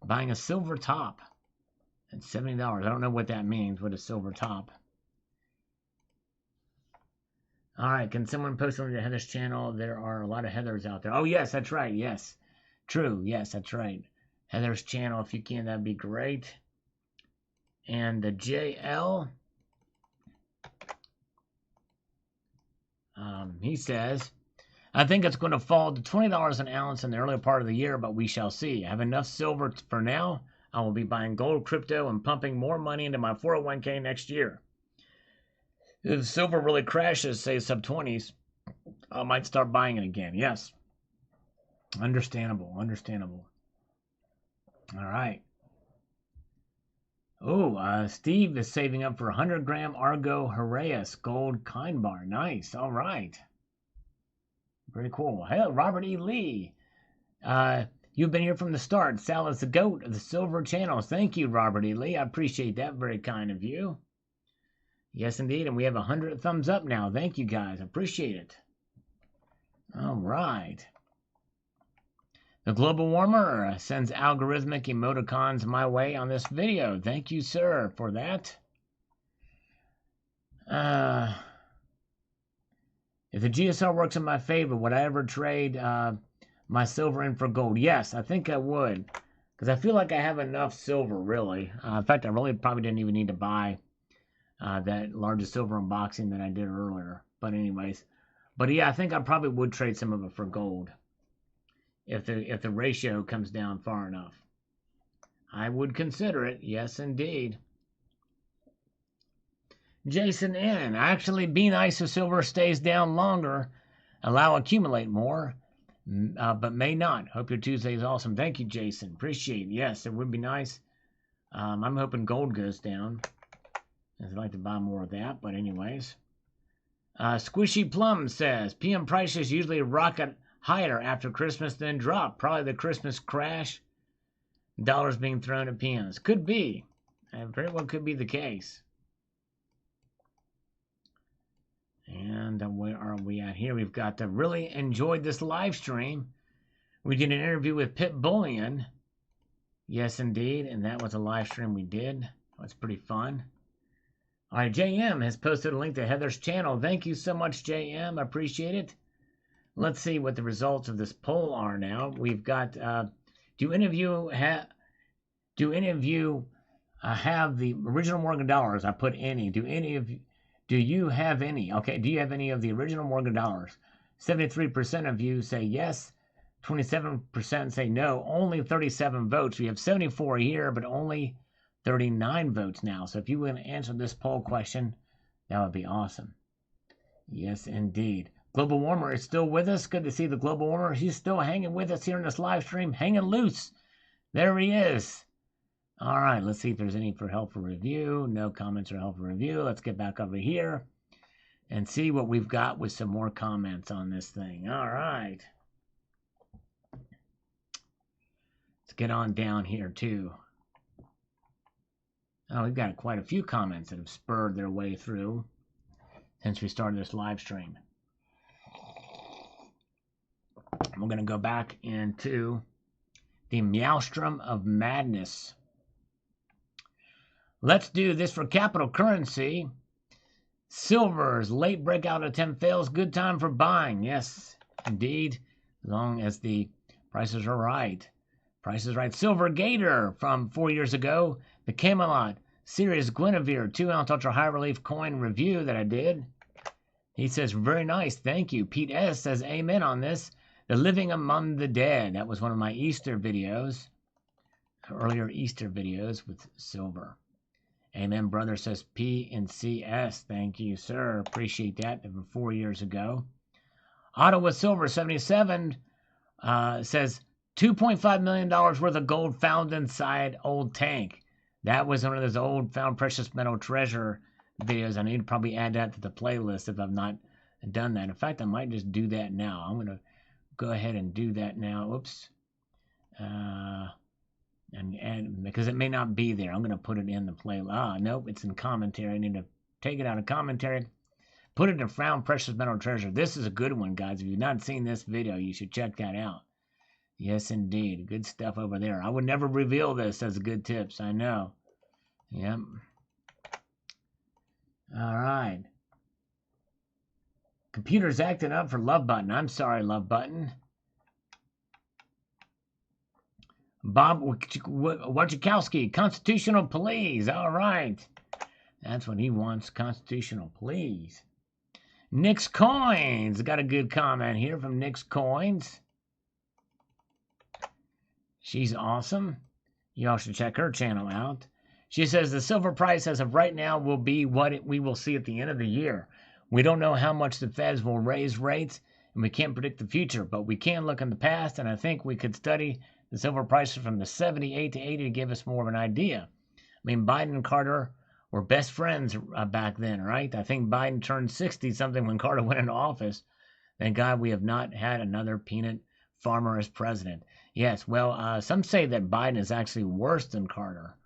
Buying a silver top at $70. I don't know what that means, what a silver top. All right. Can someone post on the Heather's channel? There are a lot of Heathers out there. Oh, yes, that's right. Yes. True. Yes, that's right. Heather's channel, if you can, that'd be great. And the JL, he says, I think it's going to fall to $20 an ounce in the earlier part of the year, but we shall see. I have enough silver for now. I will be buying gold, crypto, and pumping more money into my 401k next year. If silver really crashes, say sub-20s, I might start buying it again. Yes. Understandable. Understandable. All right. Oh, Steve is saving up for 100-gram Argo Heraeus gold kind bar. Nice. All right. Very cool. Hey, Robert E. Lee. You've been here from the start. Sal is the GOAT of the silver channels. Thank you, Robert E. Lee. I appreciate that. Very kind of you. Yes, indeed. And we have 100 thumbs up now. Thank you, guys. Appreciate it. All right. The global warmer sends algorithmic emoticons my way on this video. Thank you, sir, for that. If the GSR works in my favor, would I ever trade my silver in for gold? Yes, I think I would. Because I feel like I have enough silver, really. In fact, I really probably didn't even need to buy that largest silver unboxing that I did earlier. But anyways. But yeah, I think I probably would trade some of it for gold. If the ratio comes down far enough. I would consider it. Yes, indeed. Jason N. Actually, be nice if silver stays down longer. Allow accumulate more. But may not. Hope your Tuesday is awesome. Thank you, Jason. Appreciate it. Yes, it would be nice. I'm hoping gold goes down. I'd like to buy more of that. But anyways. Squishy Plum says, PM prices usually rocket higher after Christmas, then drop. Probably the Christmas crash. Dollars being thrown at PMs. Could be. Very well could be the case. And where are we at here? We've got really enjoyed this live stream. We did an interview with Pip Bullion. Yes, indeed. And that was a live stream we did. It was pretty fun. All right, JM has posted a link to Heather's channel. Thank you so much, JM. I appreciate it. Let's see what the results of this poll are now. We've got, do any of you have the original Morgan dollars? I put any. Do you have any? Okay, do you have any of the original Morgan dollars? 73% of you say yes. 27% say no. Only 37 votes. We have 74 here, but only 39 votes now. So if you want to answer this poll question, that would be awesome. Yes, indeed. Global Warmer is still with us. Good to see the Global Warmer. He's still hanging with us here in this live stream. Hanging loose. There he is. All right, let's see if there's any for helpful review. No comments or helpful review. Let's get back over here and see what we've got with some more comments on this thing. All right. Let's get on down here, too. Oh, we've got quite a few comments that have spurred their way through since we started this live stream. We're going to go back into the Maelstrom of Madness. Let's do this for Capital Currency. Silver's late breakout attempt fails. Good time for buying. Yes, indeed, as long as the prices are right. Price is right. Silver Gator from 4 years ago. The Camelot Sirius Guinevere 2-ounce ultra high relief coin review that I did. He says, very nice. Thank you. Pete S. says, amen on this. The Living Among the Dead. That was one of my Easter videos. Earlier Easter videos with silver. Amen, brother, says P and CS. Thank you, sir. Appreciate that. From 4 years ago. Ottawa Silver 77 says $2.5 million worth of gold found inside old tank. That was one of those old found precious metal treasure videos. I need to probably add that to the playlist if I've not done that. In fact, I might just do that now. I'm going to go ahead and do that now. Oops. And because it may not be there, I'm going to put it in the playlist. Nope, it's in commentary. I need to take it out of commentary. Put it in Found Precious Metal Treasure. This is a good one, guys. If you've not seen this video, you should check that out. Yes, indeed. Good stuff over there. I would never reveal this as good tips. I know. Yep. All right. Computer's acting up for Love Button. I'm sorry, Love Button. Bob Wachikowski, constitutional please. All right. That's what he wants, constitutional please. Nick's Coins. Got a good comment here from Nick's Coins. She's awesome. You all should check her channel out. She says the silver price as of right now will be what we will see at the end of the year. We don't know how much the Feds will raise rates, and we can't predict the future, but we can look in the past, and I think we could study the silver prices from the 78 to 80 to give us more of an idea. I mean, Biden and Carter were best friends back then, right? I think Biden turned 60-something when Carter went into office. Thank God we have not had another peanut farmer as president. Yes, well, some say that Biden is actually worse than Carter.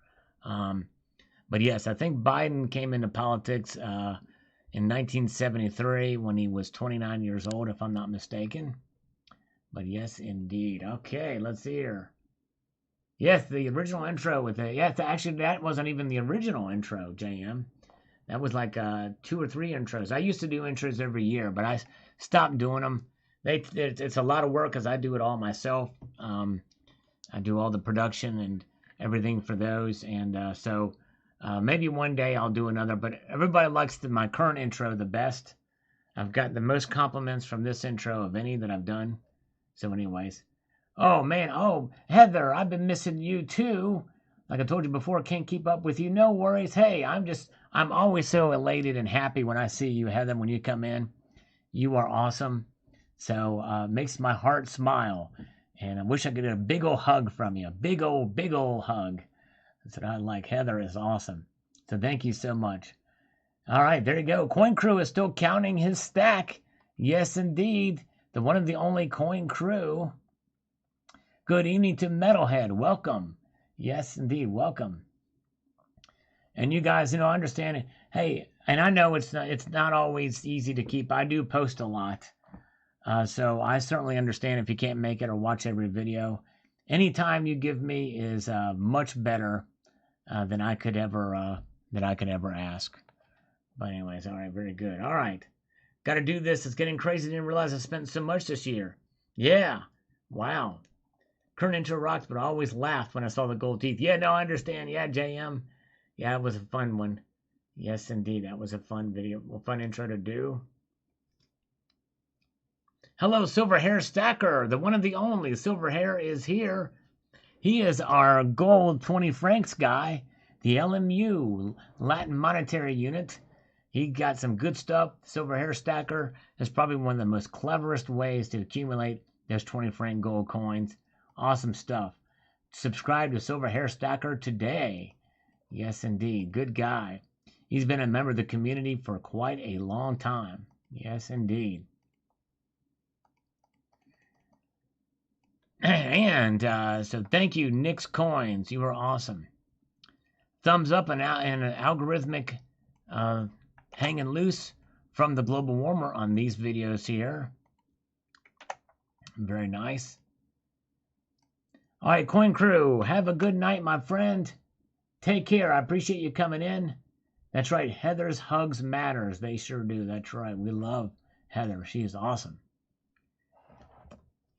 But yes, I think Biden came into politics in 1973 when he was 29 years old, if I'm not mistaken. But yes, indeed. Okay, let's see here. Yes, the original intro with it. Yes, actually, that wasn't even the original intro, JM. That was like 2 or 3 intros. I used to do intros every year, but I stopped doing them. It's a lot of work because I do it all myself. I do all the production and everything for those. And so maybe one day I'll do another. But everybody likes my current intro the best. I've got the most compliments from this intro of any that I've done. So anyways. Oh, man. Oh, Heather, I've been missing you too. Like I told you before, can't keep up with you. No worries. Hey, I'm always so elated and happy when I see you, Heather, when you come in. You are awesome. So makes my heart smile. And I wish I could get a big old hug from you. Big old hug. That's what I like. Heather is awesome. So thank you so much. All right, there you go. Coin Crew is still counting his stack. Yes, indeed. The one and the only Coin Crew. Good evening to Metalhead. Welcome. Yes, indeed. Welcome. And you guys, understand it. Hey, and I know it's not always easy to keep. I do post a lot. So I certainly understand if you can't make it or watch every video. Any time you give me is much better than I could ever ask. But anyways, all right, very good. All right, got to do this. It's getting crazy. Didn't realize I spent so much this year. Yeah, wow. Current intro rocks, but I always laughed when I saw the gold teeth. Yeah, no, I understand. Yeah, JM. Yeah, it was a fun one. Yes, indeed, that was a fun video, a fun intro to do. Hello, Silver Hair Stacker, the one and the only. Silver Hair is here. He is our gold 20 francs guy, the LMU, Latin Monetary Unit. He got some good stuff. Silver Hair Stacker is probably one of the most cleverest ways to accumulate those 20 franc gold coins. Awesome stuff. Subscribe to Silver Hair Stacker today. Yes, indeed. Good guy. He's been a member of the community for quite a long time. Yes, indeed. And so thank you, Nick's Coins. You were awesome. thumbs up and an algorithmic hanging loose from the global warmer on these videos here. Very nice. All right, Coin Crew, have a good night, my friend. Take care. I appreciate you coming in. That's right. Heather's hugs matters. They sure do. That's right. We love Heather. She is awesome.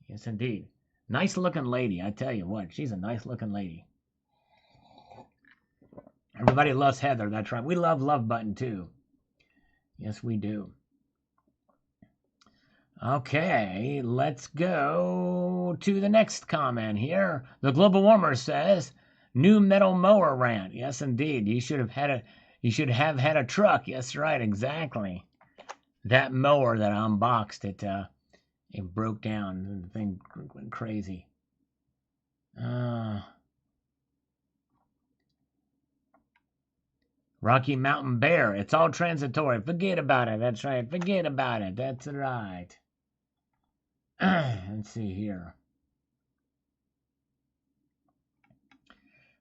Yes, indeed. Nice looking lady. I tell you what, she's a nice looking lady. Everybody loves Heather. That's right. We love Love Button too. Yes, we do. Okay, let's go to the next comment here. The Global Warmer says, new metal mower rant. Yes, indeed. You should have had a truck. Yes, right, exactly. That mower that I unboxed, it broke down. The thing went crazy. Rocky Mountain Bear. It's all transitory. Forget about it. That's right. Forget about it. That's right. Let's see here.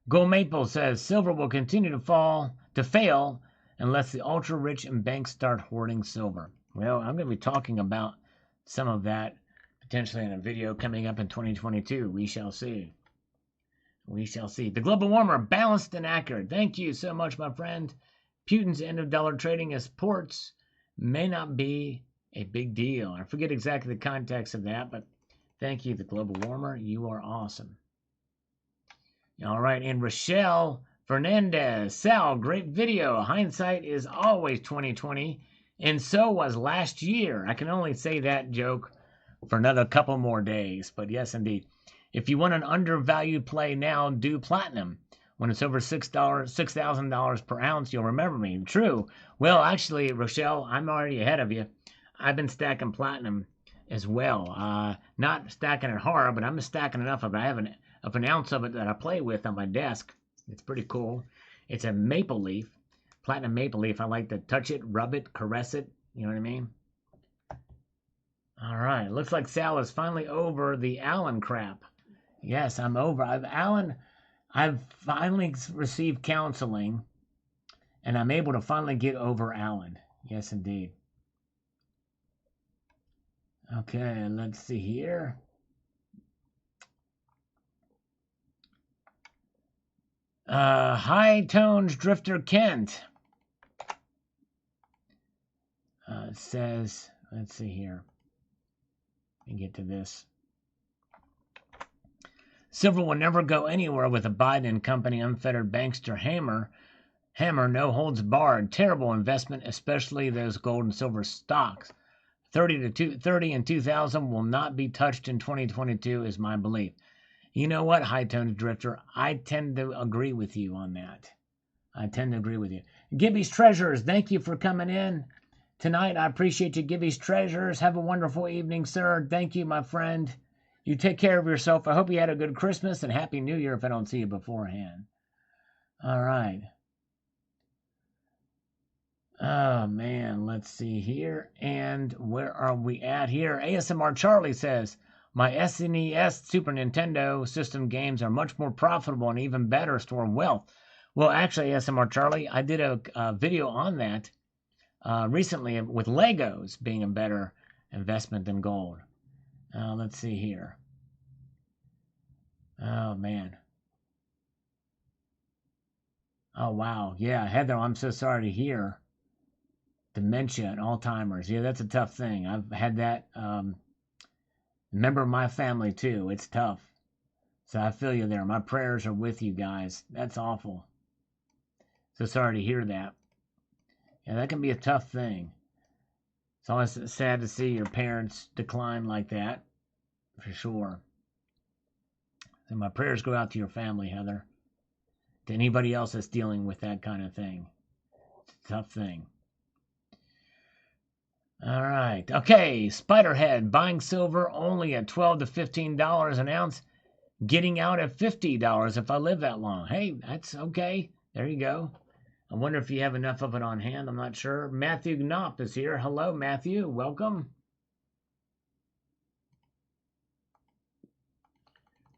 Gold Maple says silver will continue to fail unless the ultra rich and banks start hoarding silver. Well, I'm going to be talking about some of that potentially in a video coming up in 2022. We shall see. We shall see. The Global Warmer, balanced and accurate. Thank you so much, my friend. Putin's end of dollar trading as ports may not be a big deal. I forget exactly the context of that, but thank you, the Global Warmer. You are awesome. All right, and Rochelle Fernandez. Sal, great video. Hindsight is always 2020, and so was last year. I can only say that joke for another couple more days, but yes, indeed. If you want an undervalued play now, do platinum. When it's over $6,000 per ounce, you'll remember me. True. Well, actually, Rochelle, I'm already ahead of you. I've been stacking platinum as well. Not stacking it hard, but I'm stacking enough of it. I have an ounce of it that I play with on my desk. It's pretty cool. It's a maple leaf, platinum maple leaf. I like to touch it, rub it, caress it. You know what I mean? All right. Looks like Sal is finally over the Allen crap. Yes, I'm over. I've finally received counseling, and I'm able to finally get over Allen. Yes, indeed. Okay, let's see here. High Tones Drifter Kent says, let's see here. Let me get to this. Silver will never go anywhere with a Biden and company unfettered bankster hammer, no holds barred. Terrible investment, especially those gold and silver stocks. 30 and 2000 will not be touched in 2022 is my belief. You know what, High Tones Drifter? I tend to agree with you on that. I tend to agree with you. Gibby's Treasures, thank you for coming in tonight. I appreciate you, Gibby's Treasures. Have a wonderful evening, sir. Thank you, my friend. You take care of yourself. I hope you had a good Christmas and Happy New Year if I don't see you beforehand. All right. Oh, man. Let's see here. And where are we at here? ASMR Charlie says, my SNES Super Nintendo system games are much more profitable and even better store of wealth. Well, actually, ASMR Charlie, I did a video on that recently with Legos being a better investment than gold. Let's see here. Oh, man. Oh, wow. Yeah, Heather, I'm so sorry to hear. Dementia and Alzheimer's. Yeah, that's a tough thing. I've had that member of my family, too. It's tough. So I feel you there. My prayers are with you guys. That's awful. So sorry to hear that. Yeah, that can be a tough thing. It's always sad to see your parents decline like that, for sure. So my prayers go out to your family, Heather. To anybody else that's dealing with that kind of thing. It's a tough thing. All right. Okay, Spiderhead, buying silver only at $12 to $15 an ounce. Getting out at $50 if I live that long. Hey, that's okay. There you go. I wonder if you have enough of it on hand. I'm not sure. Matthew Knopp is here. Hello, Matthew. Welcome.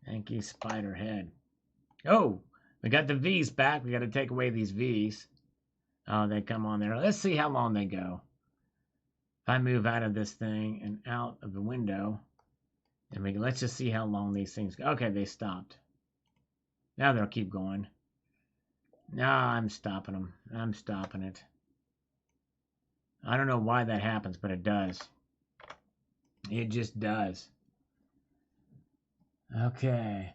Thank you, Spiderhead. Oh, We got the V's back. We got to take away these V's. Oh, they come on there. Let's see how long they go. If I move out of this thing and out of the window, and let's just see how long these things go. Okay, they stopped. Now they'll keep going. No, I'm stopping them. I'm stopping it. I don't know why that happens, but it does. It just does. Okay.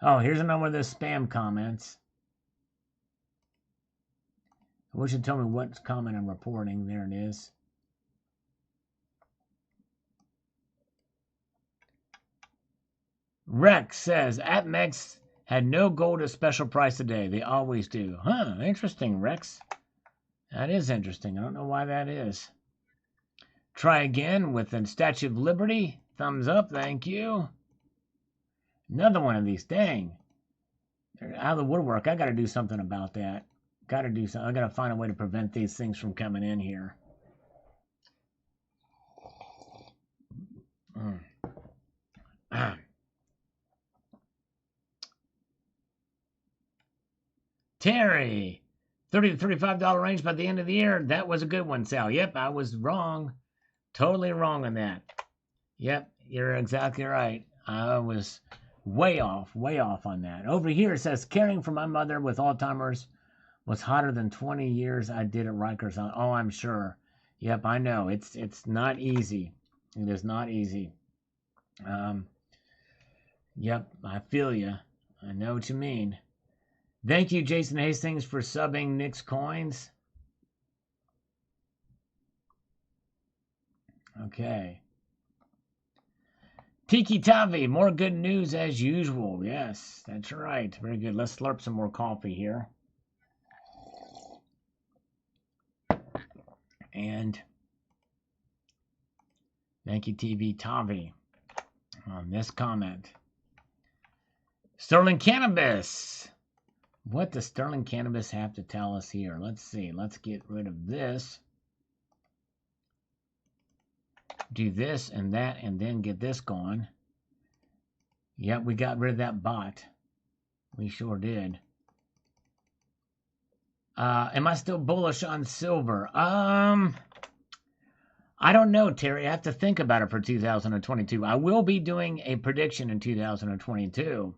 Oh, here's another one of those spam comments. I wish you'd tell me what comment I'm reporting. There it is. Rex says, AppMex had no gold at special price today. They always do. Huh, interesting, Rex. That is interesting. I don't know why that is. Try again with the Statue of Liberty. Thumbs up, thank you. Another one of these. Dang. They're out of the woodwork. I got to do something about that. Got to do something. I got to find a way to prevent these things from coming in here. Terry, $30 to $35 range by the end of the year. That was a good one, Sal. Yep, I was wrong. Totally wrong on that. Yep, you're exactly right. I was way off on that. Over here it says, caring for my mother with Alzheimer's was hotter than 20 years I did at Rikers. Oh, I'm sure. Yep, I know. It's not easy. It is not easy. Yep, I feel you. I know what you mean. Thank you, Jason Hastings, for subbing Nick's Coins. Okay. Tiki Tavi, more good news as usual. Yes, that's right. Very good. Let's slurp some more coffee here. And thank you, TV Tavi, on this comment. Sterling Cannabis. What does Sterling Cannabis have to tell us here? Let's see. Let's get rid of this. Do this and that, and then get this going. Yep, we got rid of that bot. We sure did. Am I still bullish on silver? I don't know, Terry. I have to think about it for 2022. I will be doing a prediction in 2022.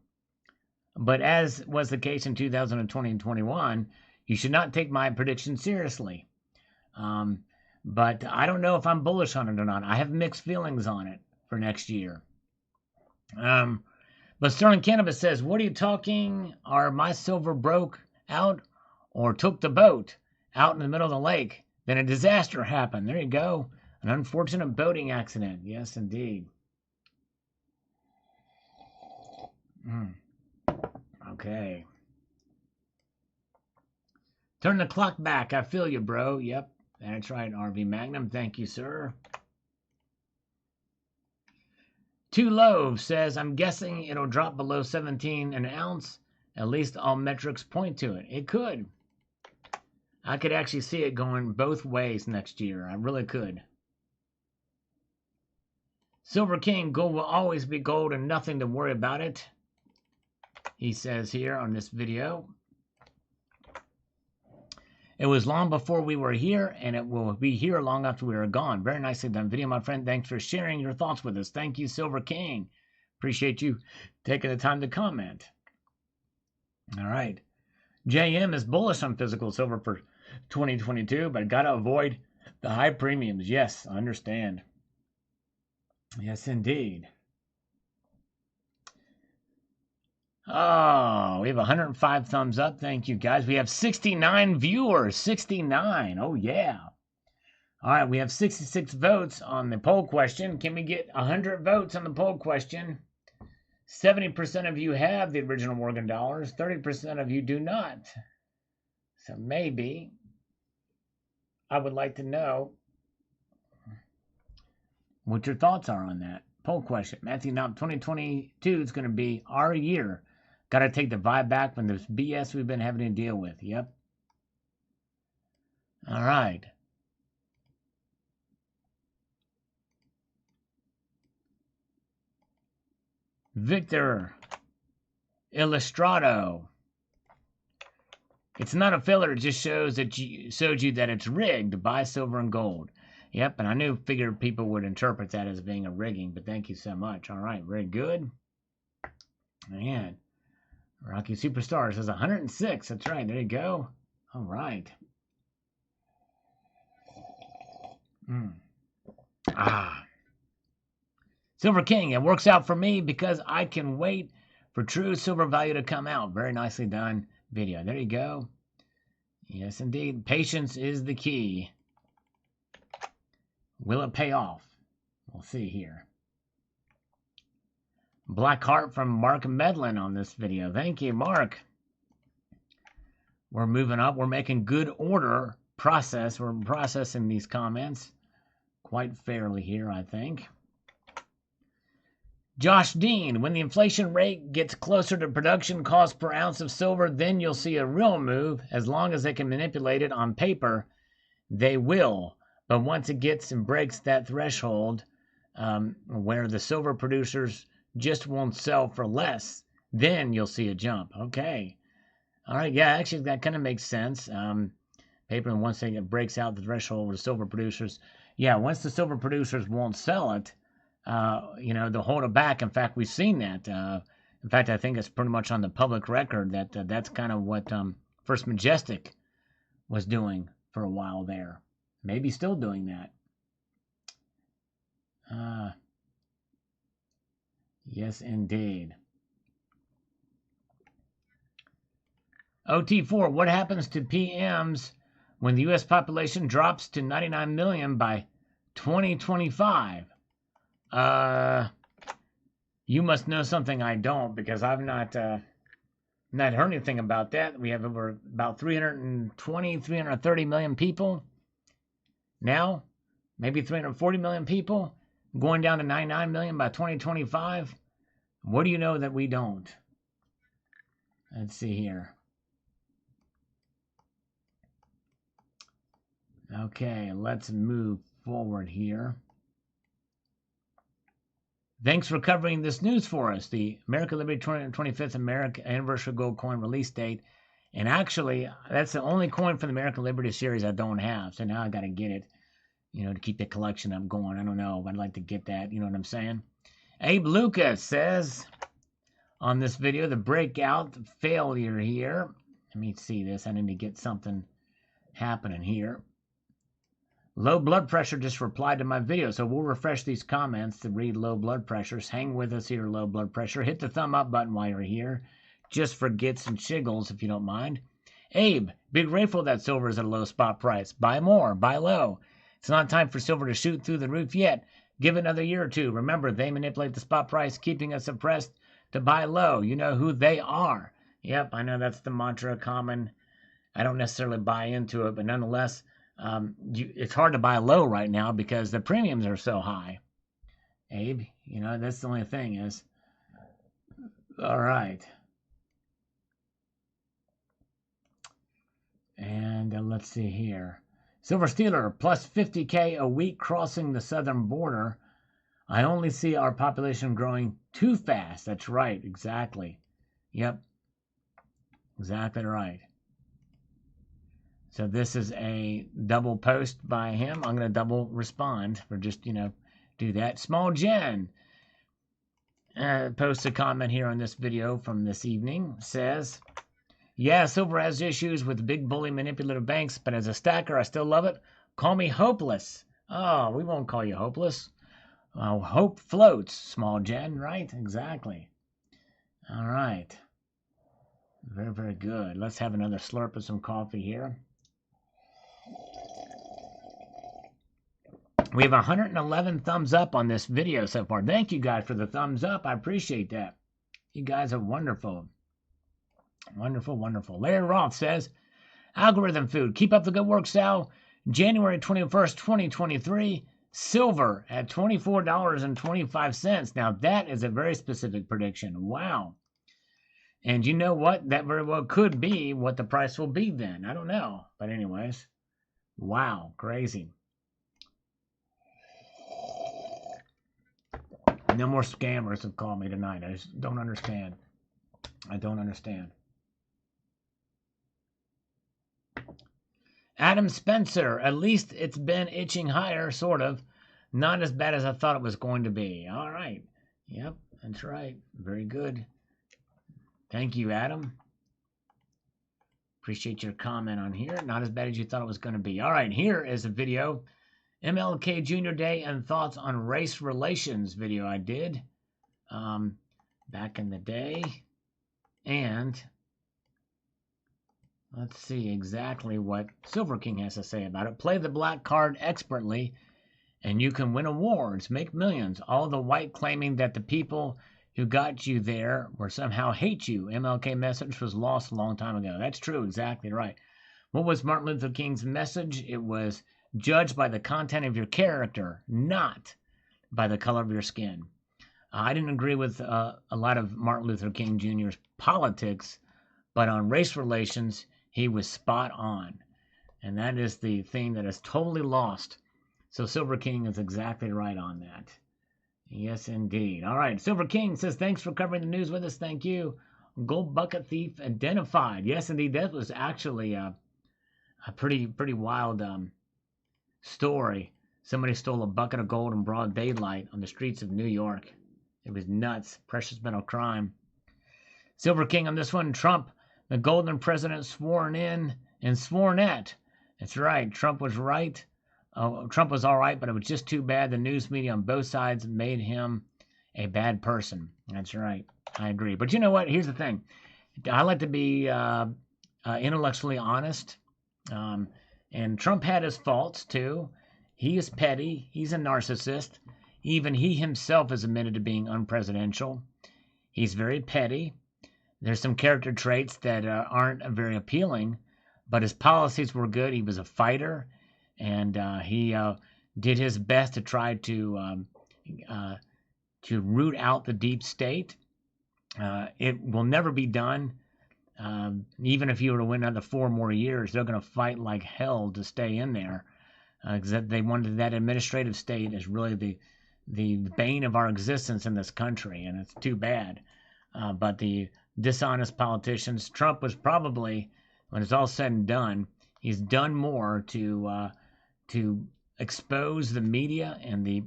But as was the case in 2020 and 21, you should not take my prediction seriously. But I don't know if I'm bullish on it or not. I have mixed feelings on it for next year. But Sterling Cannabis says, what are you talking? Are my silver broke out or took the boat out in the middle of the lake? Then a disaster happened. There you go. An unfortunate boating accident. Yes, indeed. Okay. Turn the clock back. I feel you, bro. Yep. That's right, RV Magnum. Thank you, sir. Two Loaves says, I'm guessing it'll drop below 17 an ounce. At least all metrics point to it. It could. I could actually see it going both ways next year. I really could. Silver King, gold will always be gold and nothing to worry about it. He says here on this video. It was long before we were here, and it will be here long after we are gone. Very nicely done video, my friend. Thanks for sharing your thoughts with us. Thank you, Silver King. Appreciate you taking the time to comment. All right. JM is bullish on physical silver for 2022, but got to avoid the high premiums. Yes, I understand. Yes, indeed. Oh, we have 105 thumbs up. Thank you, guys. We have 69 viewers. 69. Oh, yeah. All right, we have 66 votes on the poll question. Can we get 100 votes on the poll question? 70% of you have the original Morgan dollars. 30% of you do not. So maybe I would like to know what your thoughts are on that poll question. Matthew, now 2022 is going to be our year. Got to take the vibe back from this BS we've been having to deal with. Yep. All right. Victor Illustrado. It's not a filler. It just shows you that it's rigged. Buy silver and gold. Yep, and I figured people would interpret that as being a rigging, but thank you so much. All right, very good. Man, Rocky Superstar says 106. That's right. There you go. All right. Silver King, it works out for me because I can wait for true silver value to come out. Very nicely done video. There you go. Yes, indeed. Patience is the key. Will it pay off? We'll see here. Black Heart from Mark Medlin on this video. Thank you, Mark. We're moving up. We're making good order process. We're processing these comments quite fairly here, I think. Josh Dean, when the inflation rate gets closer to production cost per ounce of silver, then you'll see a real move. As long as they can manipulate it on paper, they will. But once it gets and breaks that threshold where the silver producers just won't sell for less, then you'll see a jump. Okay. All right. Yeah, actually, that kind of makes sense. Paper, once it breaks out the threshold with the silver producers, yeah, once the silver producers won't sell it, they'll hold it back. In fact, we've seen that. In fact, I think it's pretty much on the public record that that's kind of what First Majestic was doing for a while there. Maybe still doing that. Yes, indeed. OT4, what happens to PMs when the U.S. population drops to 99 million by 2025? You must know something I don't, because I've not heard anything about that. We have about 320, 330 million people now, maybe 340 million people, going down to 99 million by 2025. What do you know that we don't? Let's see here. Okay, let's move forward here. Thanks for covering this news for us. The American Liberty 25th American Anniversary Gold Coin release date. And actually, that's the only coin for the American Liberty series I don't have. So now I got to get it, to keep the collection up going. I don't know, but I'd like to get that. You know what I'm saying? Abe Lucas says on this video, the breakout failure here. Let me see this. I need to get something happening here. Low blood pressure just replied to my video, so we'll refresh these comments to read low blood pressures. Hang with us here, low blood pressure. Hit the thumb up button while you're here, just for gits and shiggles, if you don't mind. Abe, be grateful that silver is at a low spot price. Buy more, buy low. It's not time for silver to shoot through the roof yet. Give it another year or two. Remember, they manipulate the spot price, keeping us suppressed to buy low. You know who they are. Yep, I know that's the mantra common. I don't necessarily buy into it, but nonetheless, it's hard to buy low right now because the premiums are so high. Abe, that's the only thing is. All right. And let's see here. Silver Stealer, plus 50K a week crossing the southern border. I only see our population growing too fast. That's right, exactly. Yep, exactly right. So this is a double post by him. I'm going to double respond for just, do that. Small Jen posts a comment here on this video from this evening. Says, yeah, silver has issues with big bully manipulative banks, but as a stacker, I still love it. Call me hopeless. Oh, we won't call you hopeless. Hope floats, Small Jen, right? Exactly. All right. Very, very good. Let's have another slurp of some coffee here. We have 111 thumbs up on this video so far. Thank you guys for the thumbs up. I appreciate that. You guys are wonderful. Wonderful, wonderful. Larry Roth says, Algorithm Food, keep up the good work, Sal. January 21st, 2023, silver at $24.25. Now, that is a very specific prediction. Wow. And you know what? That very well could be what the price will be then. I don't know. But anyways, wow, crazy. No more scammers have called me tonight. I just don't understand. I don't understand. Adam Spencer, at least it's been itching higher, sort of. Not as bad as I thought it was going to be. All right. Yep, that's right. Very good. Thank you, Adam. Appreciate your comment on here. Not as bad as you thought it was going to be. All right, here is a video. MLK Jr. Day and thoughts on race relations video I did back in the day. And let's see exactly what Silver King has to say about it. Play the black card expertly, and you can win awards, make millions. All the white claiming that the people who got you there were somehow hate you. MLK message was lost a long time ago. That's true, exactly right. What was Martin Luther King's message? It was judged by the content of your character, not by the color of your skin. I didn't agree with a lot of Martin Luther King Jr.'s politics, but on race relations, he was spot on. And that is the thing that is totally lost. So Silver King is exactly right on that. Yes, indeed. All right. Silver King says, thanks for covering the news with us. Thank you. Gold bucket thief identified. Yes, indeed. That was actually a pretty wild story. Somebody stole a bucket of gold in broad daylight on the streets of New York. It was nuts. Precious metal crime. Silver King on this one. Trump, the golden president, sworn in and sworn at. That's right. Trump was right. Trump was all right, but it was just too bad. The news media on both sides made him a bad person. That's right. I agree. But you know what? Here's the thing. I like to be intellectually honest. And Trump had his faults, too. He is petty. He's a narcissist. Even he himself is admitted to being unpresidential. He's very petty. There's some character traits that aren't very appealing, but his policies were good. He was a fighter. And he did his best to try to root out the deep state. It will never be done. Even if you were to win another 4 more years, they're going to fight like hell to stay in there. Because they wanted that administrative state is really the bane of our existence in this country, and it's too bad. But the dishonest politicians, Trump was probably, when it's all said and done, he's done more to expose the media and the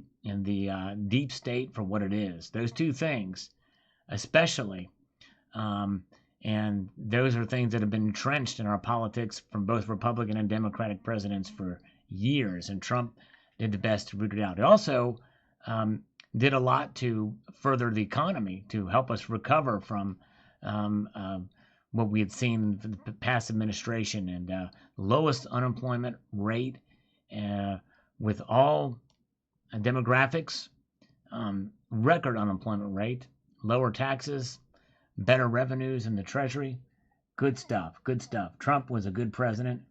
deep state for what it is. Those two things, especially, and those are things that have been entrenched in our politics from both Republican and Democratic presidents for years. And Trump did the best to root it out. He also did a lot to further the economy, to help us recover from what we had seen in the past administration, and lowest unemployment rate with all demographics, record unemployment rate, lower taxes, better revenues in the Treasury. Good stuff, good stuff. Trump was a good president,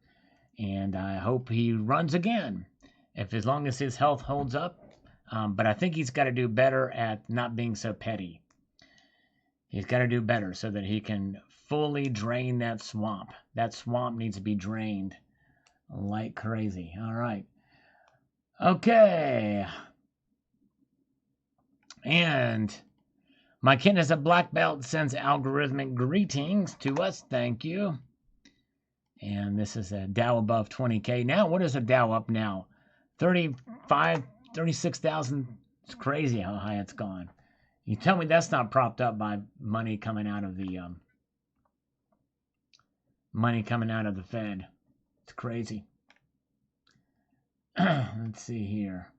and I hope he runs again, as long as his health holds up. But I think he's got to do better at not being so petty. He's got to do better so that he can fully drain that swamp. That swamp needs to be drained like crazy. All right. Okay. And my kin is a black belt, sends algorithmic greetings to us. Thank you. And this is a Dow above 20K. Now, what is a Dow up now? 36,000. It's crazy how high it's gone. You tell me that's not propped up by money coming out of the Fed. It's crazy. Let's see here.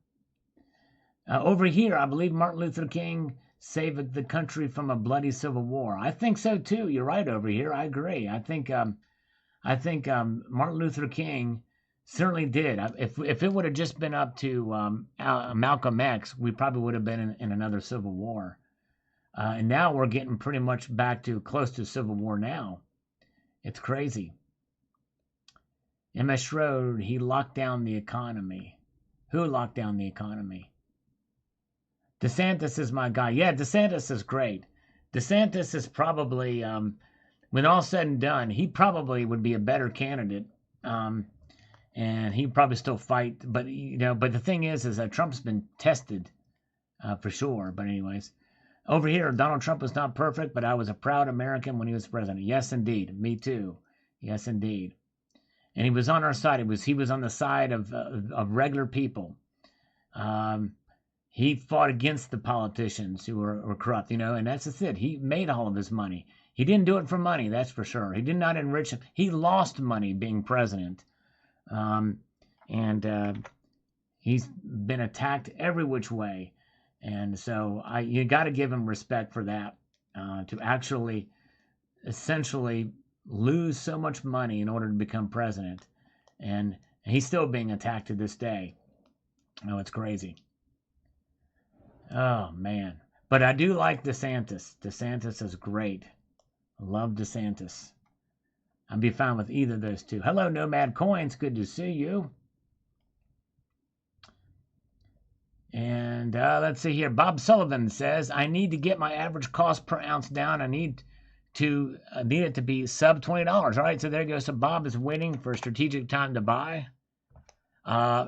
Over here, I believe Martin Luther King saved the country from a bloody civil war. I think so too. You're right over here. I agree. I think Martin Luther King certainly did. If it would have just been up to Malcolm X, we probably would have been in another civil war. And now we're getting pretty much back to close to civil war now. It's crazy. M.S. Schroed, he locked down the economy. Who locked down the economy? DeSantis is my guy. Yeah, DeSantis is great. DeSantis is probably, when all said and done, he probably would be a better candidate. And he'd probably still fight. But, but the thing is that Trump's been tested for sure. But anyways, over here, Donald Trump was not perfect, but I was a proud American when he was president. Yes, indeed. Me too. Yes, indeed. And he was on our side. He was on the side of regular people. He fought against the politicians who were corrupt, and that's just it. He made all of his money. He didn't do it for money, that's for sure. He did not enrich him. He lost money being president. He's been attacked every which way. And so you got to give him respect for that, to actually essentially lose so much money in order to become president. And he's still being attacked to this day. Oh, it's crazy. Oh, man. But I do like DeSantis. DeSantis is great. I love DeSantis. I'd be fine with either of those two. Hello, Nomad Coins. Good to see you. And let's see here. Bob Sullivan says, I need to get my average cost per ounce down. I need it to be sub $20. All right, so there you go. So Bob is waiting for a strategic time to buy. I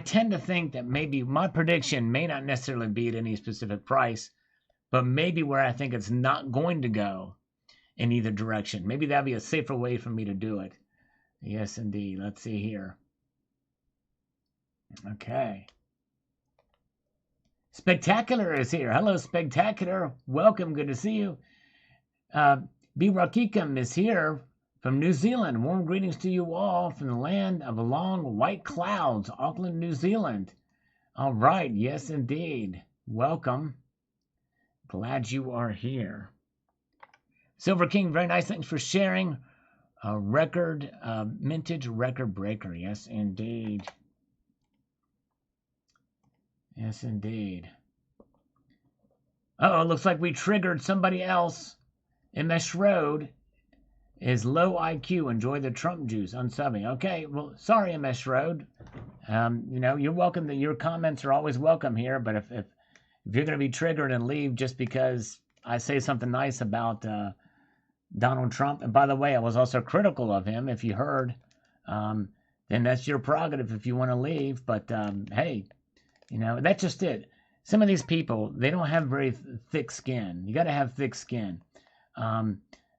tend to think that maybe my prediction may not necessarily be at any specific price, but maybe where I think it's not going to go in either direction. Maybe that'd be a safer way for me to do it. Yes, indeed. Let's see here. Okay. Spectacular is here. Hello, Spectacular. Welcome. Good to see you. B. Rakikam is here from New Zealand. Warm greetings to you all from the land of the long white clouds, Auckland, New Zealand. All right. Yes, indeed. Welcome. Glad you are here. Silver King, very nice. Thanks for sharing. Mintage record breaker. Yes, indeed. Yes, indeed. Uh-oh, looks like we triggered somebody else. MS Road is low IQ. Enjoy the Trump juice. Unsubbing. Okay, well, sorry, MS Road. You're welcome. Your comments are always welcome here, but if you're going to be triggered and leave just because I say something nice about Donald Trump, and by the way, I was also critical of him, if you heard, then that's your prerogative if you want to leave, but hey, that's just it. Some of these people, they don't have very thick skin. You got to have thick skin.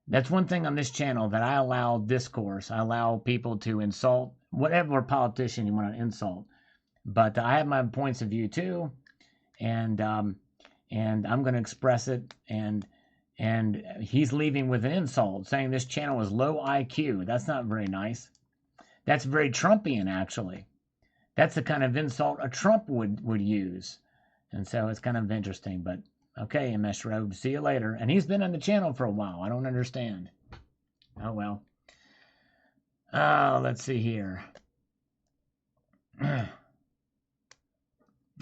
That's one thing on this channel that I allow discourse. I allow people to insult whatever politician you want to insult. But I have my points of view too, and I'm going to express it. And he's leaving with an insult, saying this channel is low IQ. That's not very nice. That's very Trumpian, actually. That's the kind of insult a Trump would use. And so it's kind of interesting. But, okay, MS Road, see you later. And he's been on the channel for a while. I don't understand. Oh, well. Let's see here.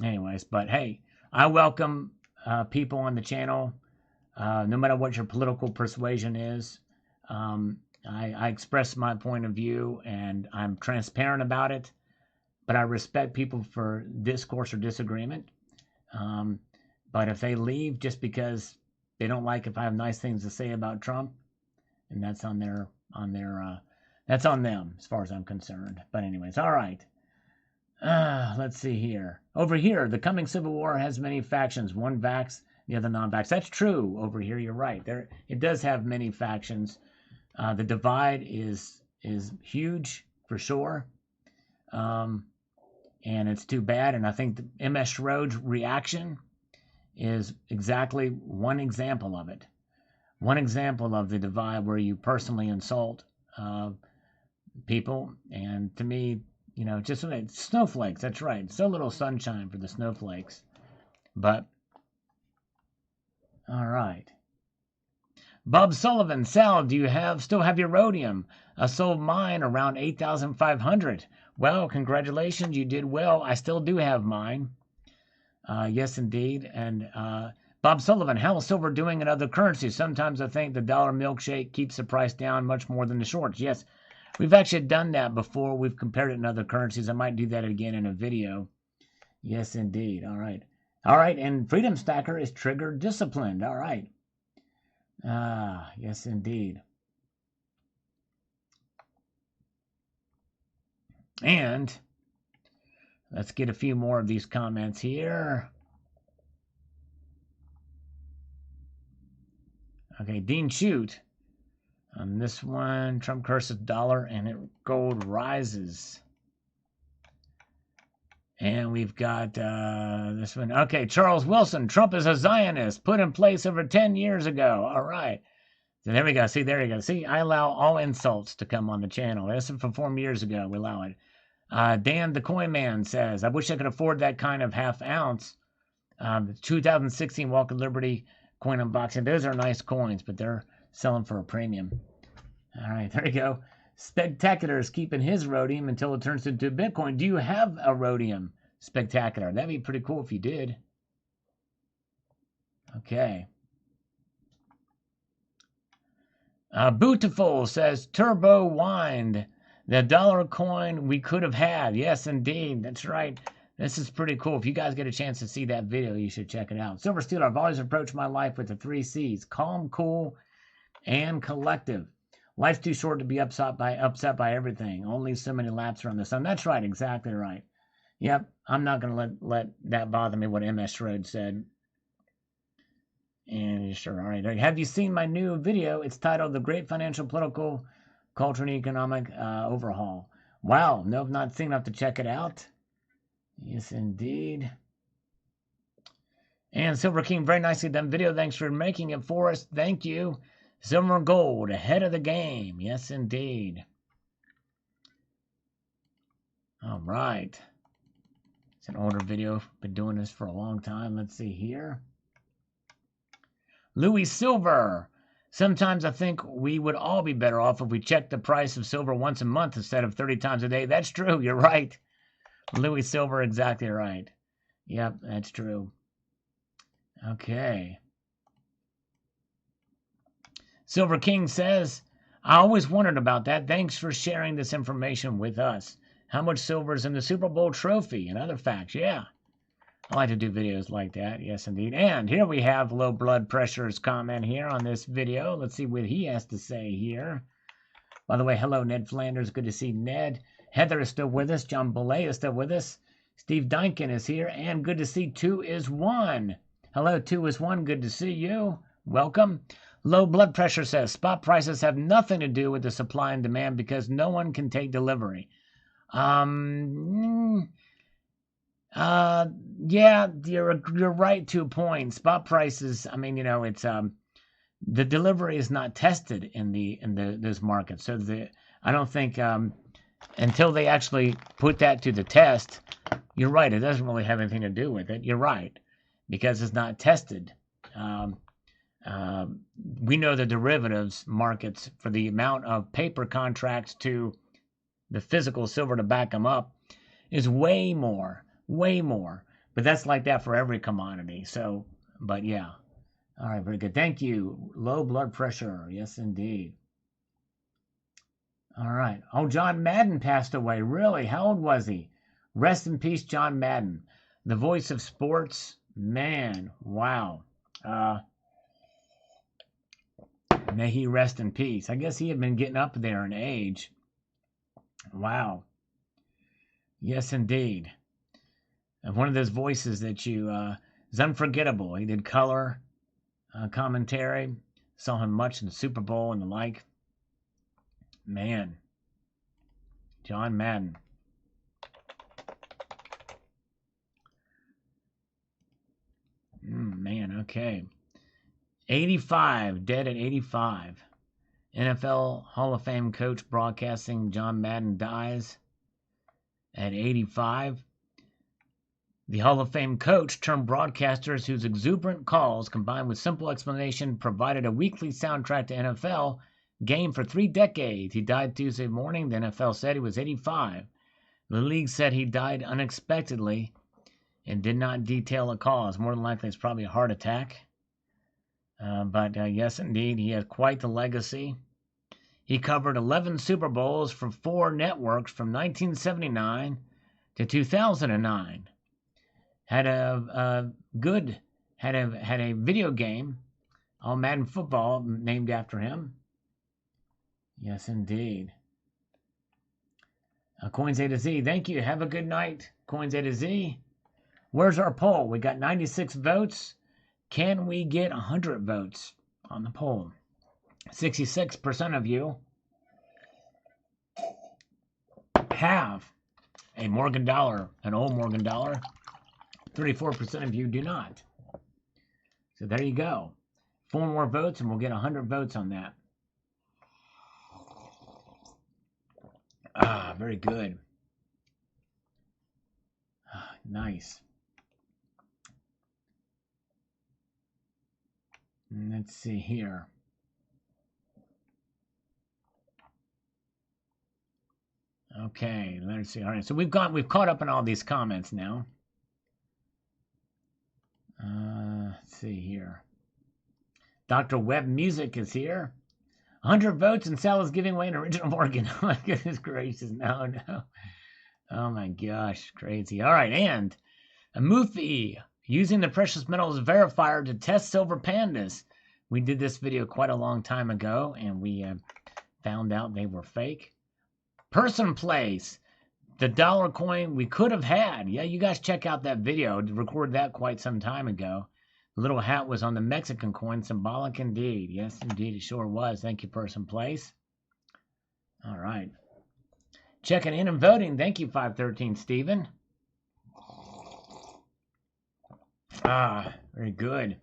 Anyways, but, hey, I welcome people on the channel, no matter what your political persuasion is. I express my point of view, and I'm transparent about it. But I respect people for discourse or disagreement. But if they leave just because they don't like if I have nice things to say about Trump, and that's on that's on them as far as I'm concerned. But anyways, all right. Let's see here. Over here, the coming civil war has many factions. One vax, the other non-vax. That's true. Over here, you're right. It does have many factions. The divide is huge for sure. And it's too bad. And I think the MS Schroed's reaction is exactly one example of it. One example of the divide where you personally insult people. And to me, just snowflakes. That's right. So little sunshine for the snowflakes. But, all right. Bob Sullivan, Sal, do you still have your rhodium? I sold mine around 8,500. Well, congratulations, you did well. I still do have mine. Yes, indeed. And Bob Sullivan, how is silver doing in other currencies? Sometimes I think the dollar milkshake keeps the price down much more than the shorts. Yes, we've actually done that before. We've compared it in other currencies. I might do that again in a video. Yes, indeed. All right. All right, and Freedom Stacker is trigger disciplined. All right. Yes, indeed. And let's get a few more of these comments here. Okay, Dean Shoot. On this one, Trump curses dollar and gold rises. And we've got this one. Okay, Charles Wilson. Trump is a Zionist put in place over 10 years ago. All right. So there we go. See, there you go. See, I allow all insults to come on the channel. This is from 4 years ago. We allow it. Dan the Coin Man says, I wish I could afford that kind of half ounce. The 2016 Walk of Liberty coin unboxing. Those are nice coins, but they're selling for a premium. All right, there you go. Spectacular is keeping his rhodium until it turns into Bitcoin. Do you have a rhodium, Spectacular? That'd be pretty cool if you did. Okay. Beautiful says, Turbo Wind, the dollar coin we could have had. Yes, indeed. That's right. This is pretty cool. If you guys get a chance to see that video, you should check it out. Silver Steel, I've always approached my life with the 3 C's. Calm, cool, and collective. Life's too short to be upset by everything. Only so many laps around the sun. That's right. Exactly right. Yep. I'm not going to let that bother me, what MS Schroed said. And sure. All right. Have you seen my new video? It's titled The Great Financial, Political, Culture, and Economic Overhaul. Wow. No, I've not seen. I have to check it out. Yes, indeed. And Silver King, very nicely done video. Thanks for making it for us. Thank you. Silver and gold, ahead of the game. Yes, indeed. All right. It's an older video. Been doing this for a long time. Let's see here. Louis Silver. Sometimes I think we would all be better off if we checked the price of silver once a month instead of 30 times a day. That's true. You're right. Louis Silver, exactly right. Yep, that's true. Okay. Silver King says, I always wondered about that. Thanks for sharing this information with us. How much silver is in the Super Bowl trophy and other facts? Yeah. I like to do videos like that. Yes, indeed. And here we have Low Blood Pressure's comment here on this video. Let's see what he has to say here. By the way, hello, Ned Flanders. Good to see Ned. Heather is still with us. John Boulay is still with us. Steve Duncan is here. And good to see 2 is 1. Hello, 2 is 1. Good to see you. Welcome. Low Blood Pressure says, spot prices have nothing to do with the supply and demand because no one can take delivery. Yeah, you're right to a point. Spot prices, I mean, you know, it's the delivery is not tested in those markets. So I don't think until they actually put that to the test, you're right. It doesn't really have anything to do with it. You're right, because it's not tested. We know the derivatives markets for the amount of paper contracts to the physical silver to back them up is way more. But that's like that for every commodity. So, but yeah. All right, very good. Thank you. Low blood pressure. Yes, indeed. All right. Oh, John Madden passed away. Really? How old was he? Rest in peace, John Madden. The voice of sports. Man, wow. May he rest in peace. I guess he had been getting up there in age. Wow. Yes, indeed. And one of those voices that is unforgettable. He did color commentary. Saw him much in the Super Bowl and the like. Man. John Madden. Man, okay. 85, dead at 85. NFL Hall of Fame coach broadcasting John Madden dies at 85. The Hall of Fame coach turned broadcasters whose exuberant calls, combined with simple explanation, provided a weekly soundtrack to NFL game for 3 decades. He died Tuesday morning. The NFL said he was 85. The league said he died unexpectedly and did not detail a cause. More than likely, it's probably a heart attack. But yes, indeed, he has quite the legacy. He covered 11 Super Bowls for 4 networks from 1979 to 2009. Had a video game, all Madden Football, named after him. Yes, indeed. Coins A to Z, thank you. Have a good night, Coins A to Z. Where's our poll? We got 96 votes. Can we get 100 votes on the poll? 66% of you have a Morgan dollar, an old Morgan dollar. 34% of you do not. So there you go. 4 more votes and we'll get 100 votes on that. Ah, very good. Ah, nice. Let's see here. Okay, let's see. All right, so we've caught up on all these comments now. Let's see here. Dr. Webb Music is here. 100 votes and Sal is giving away an original Morgan. Oh my goodness gracious, no. Oh my gosh, crazy. All right, and a Mufi using the precious metals verifier to test silver pandas. We did this video quite a long time ago, and we found out they were fake. Person Place, the dollar coin we could have had. Yeah, you guys check out that video. Recorded that quite some time ago. The little hat was on the Mexican coin. Symbolic indeed. Yes, indeed, it sure was. Thank you, Person Place. All right. Checking in and voting. Thank you, 513 Stephen. Ah, very good.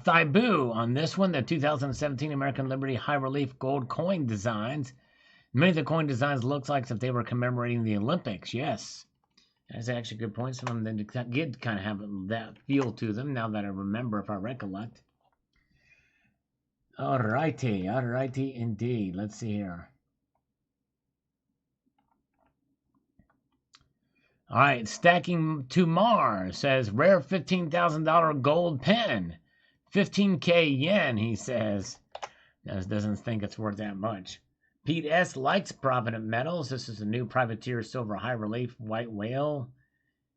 Thibaut on this one, the 2017 American Liberty High Relief Gold Coin designs. Many of the coin designs looks like if they were commemorating the Olympics. Yes, that's actually a good point. Some of them did kind of have that feel to them, now that I remember, if I recollect. Alrighty indeed. Let's see here. All right, Stacking to Mars says, rare $15,000 gold pen. 15K yen, he says. Doesn't think it's worth that much. Pete S. likes Provident Metals. This is a new privateer silver high relief white whale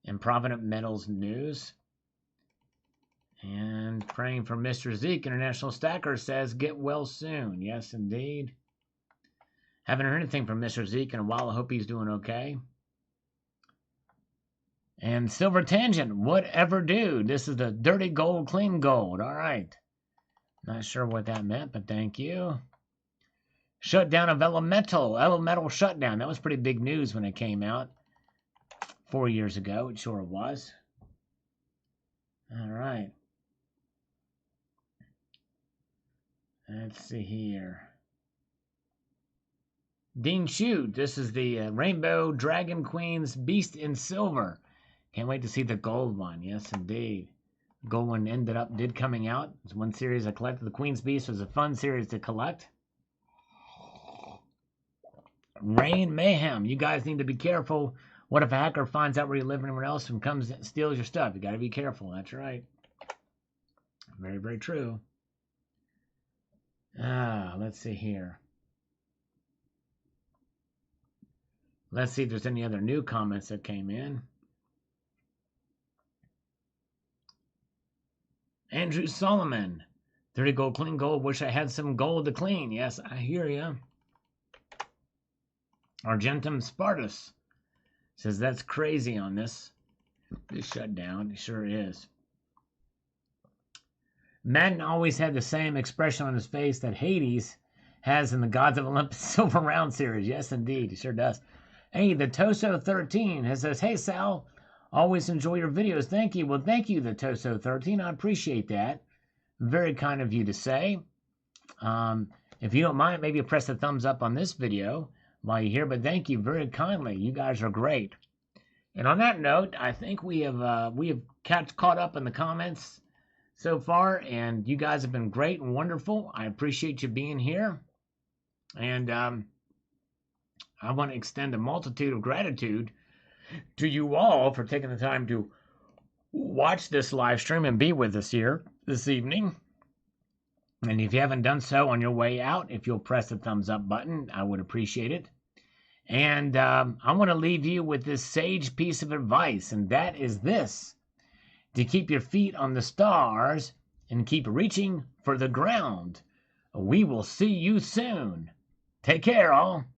in Provident Metals news. And praying for Mr. Zeke, International Stacker says, get well soon. Yes, indeed. Haven't heard anything from Mr. Zeke in a while. I hope he's doing okay. And Silver Tangent, whatever dude. This is the dirty gold, clean gold. All right. Not sure what that meant, but thank you. Shutdown of Elemental. Elemental shutdown. That was pretty big news when it came out 4 years ago. It sure was. All right. Let's see here. Dean Shoot. This is the Rainbow Dragon Queen's Beast in Silver. Can't wait to see the gold one. Yes, indeed. Gold one did coming out. It's one series I collected. The Queen's Beast was a fun series to collect. Rain Mayhem. You guys need to be careful. What if a hacker finds out where you live and everyone else and comes and steals your stuff? You got to be careful. That's right. Very, very true. Let's see here. Let's see if there's any other new comments that came in. Andrew Solomon, 30 gold, clean gold. Wish I had some gold to clean. Yes, I hear you. Argentum Spartus says that's crazy on this shutdown. It sure is. Madden always had the same expression on his face that Hades has in the Gods of Olympus Silver Round series. Yes, indeed. He sure does. Hey, the Toso13 says, hey, Sal, always enjoy your videos. Thank you. Well, thank you, the Toso13. I appreciate that. Very kind of you to say. If you don't mind, maybe press the thumbs up on this video while you're here. But thank you very kindly. You guys are great. And on that note, I think we have caught up in the comments so far, and you guys have been great and wonderful. I appreciate you being here. And I want to extend a multitude of gratitude to you all for taking the time to watch this live stream and be with us here this evening. And if you haven't done so on your way out, if you'll press the thumbs up button, I would appreciate it. And I want to leave you with this sage piece of advice, and that is this: to keep your feet on the stars and keep reaching for the ground. We will see you soon. Take care, all.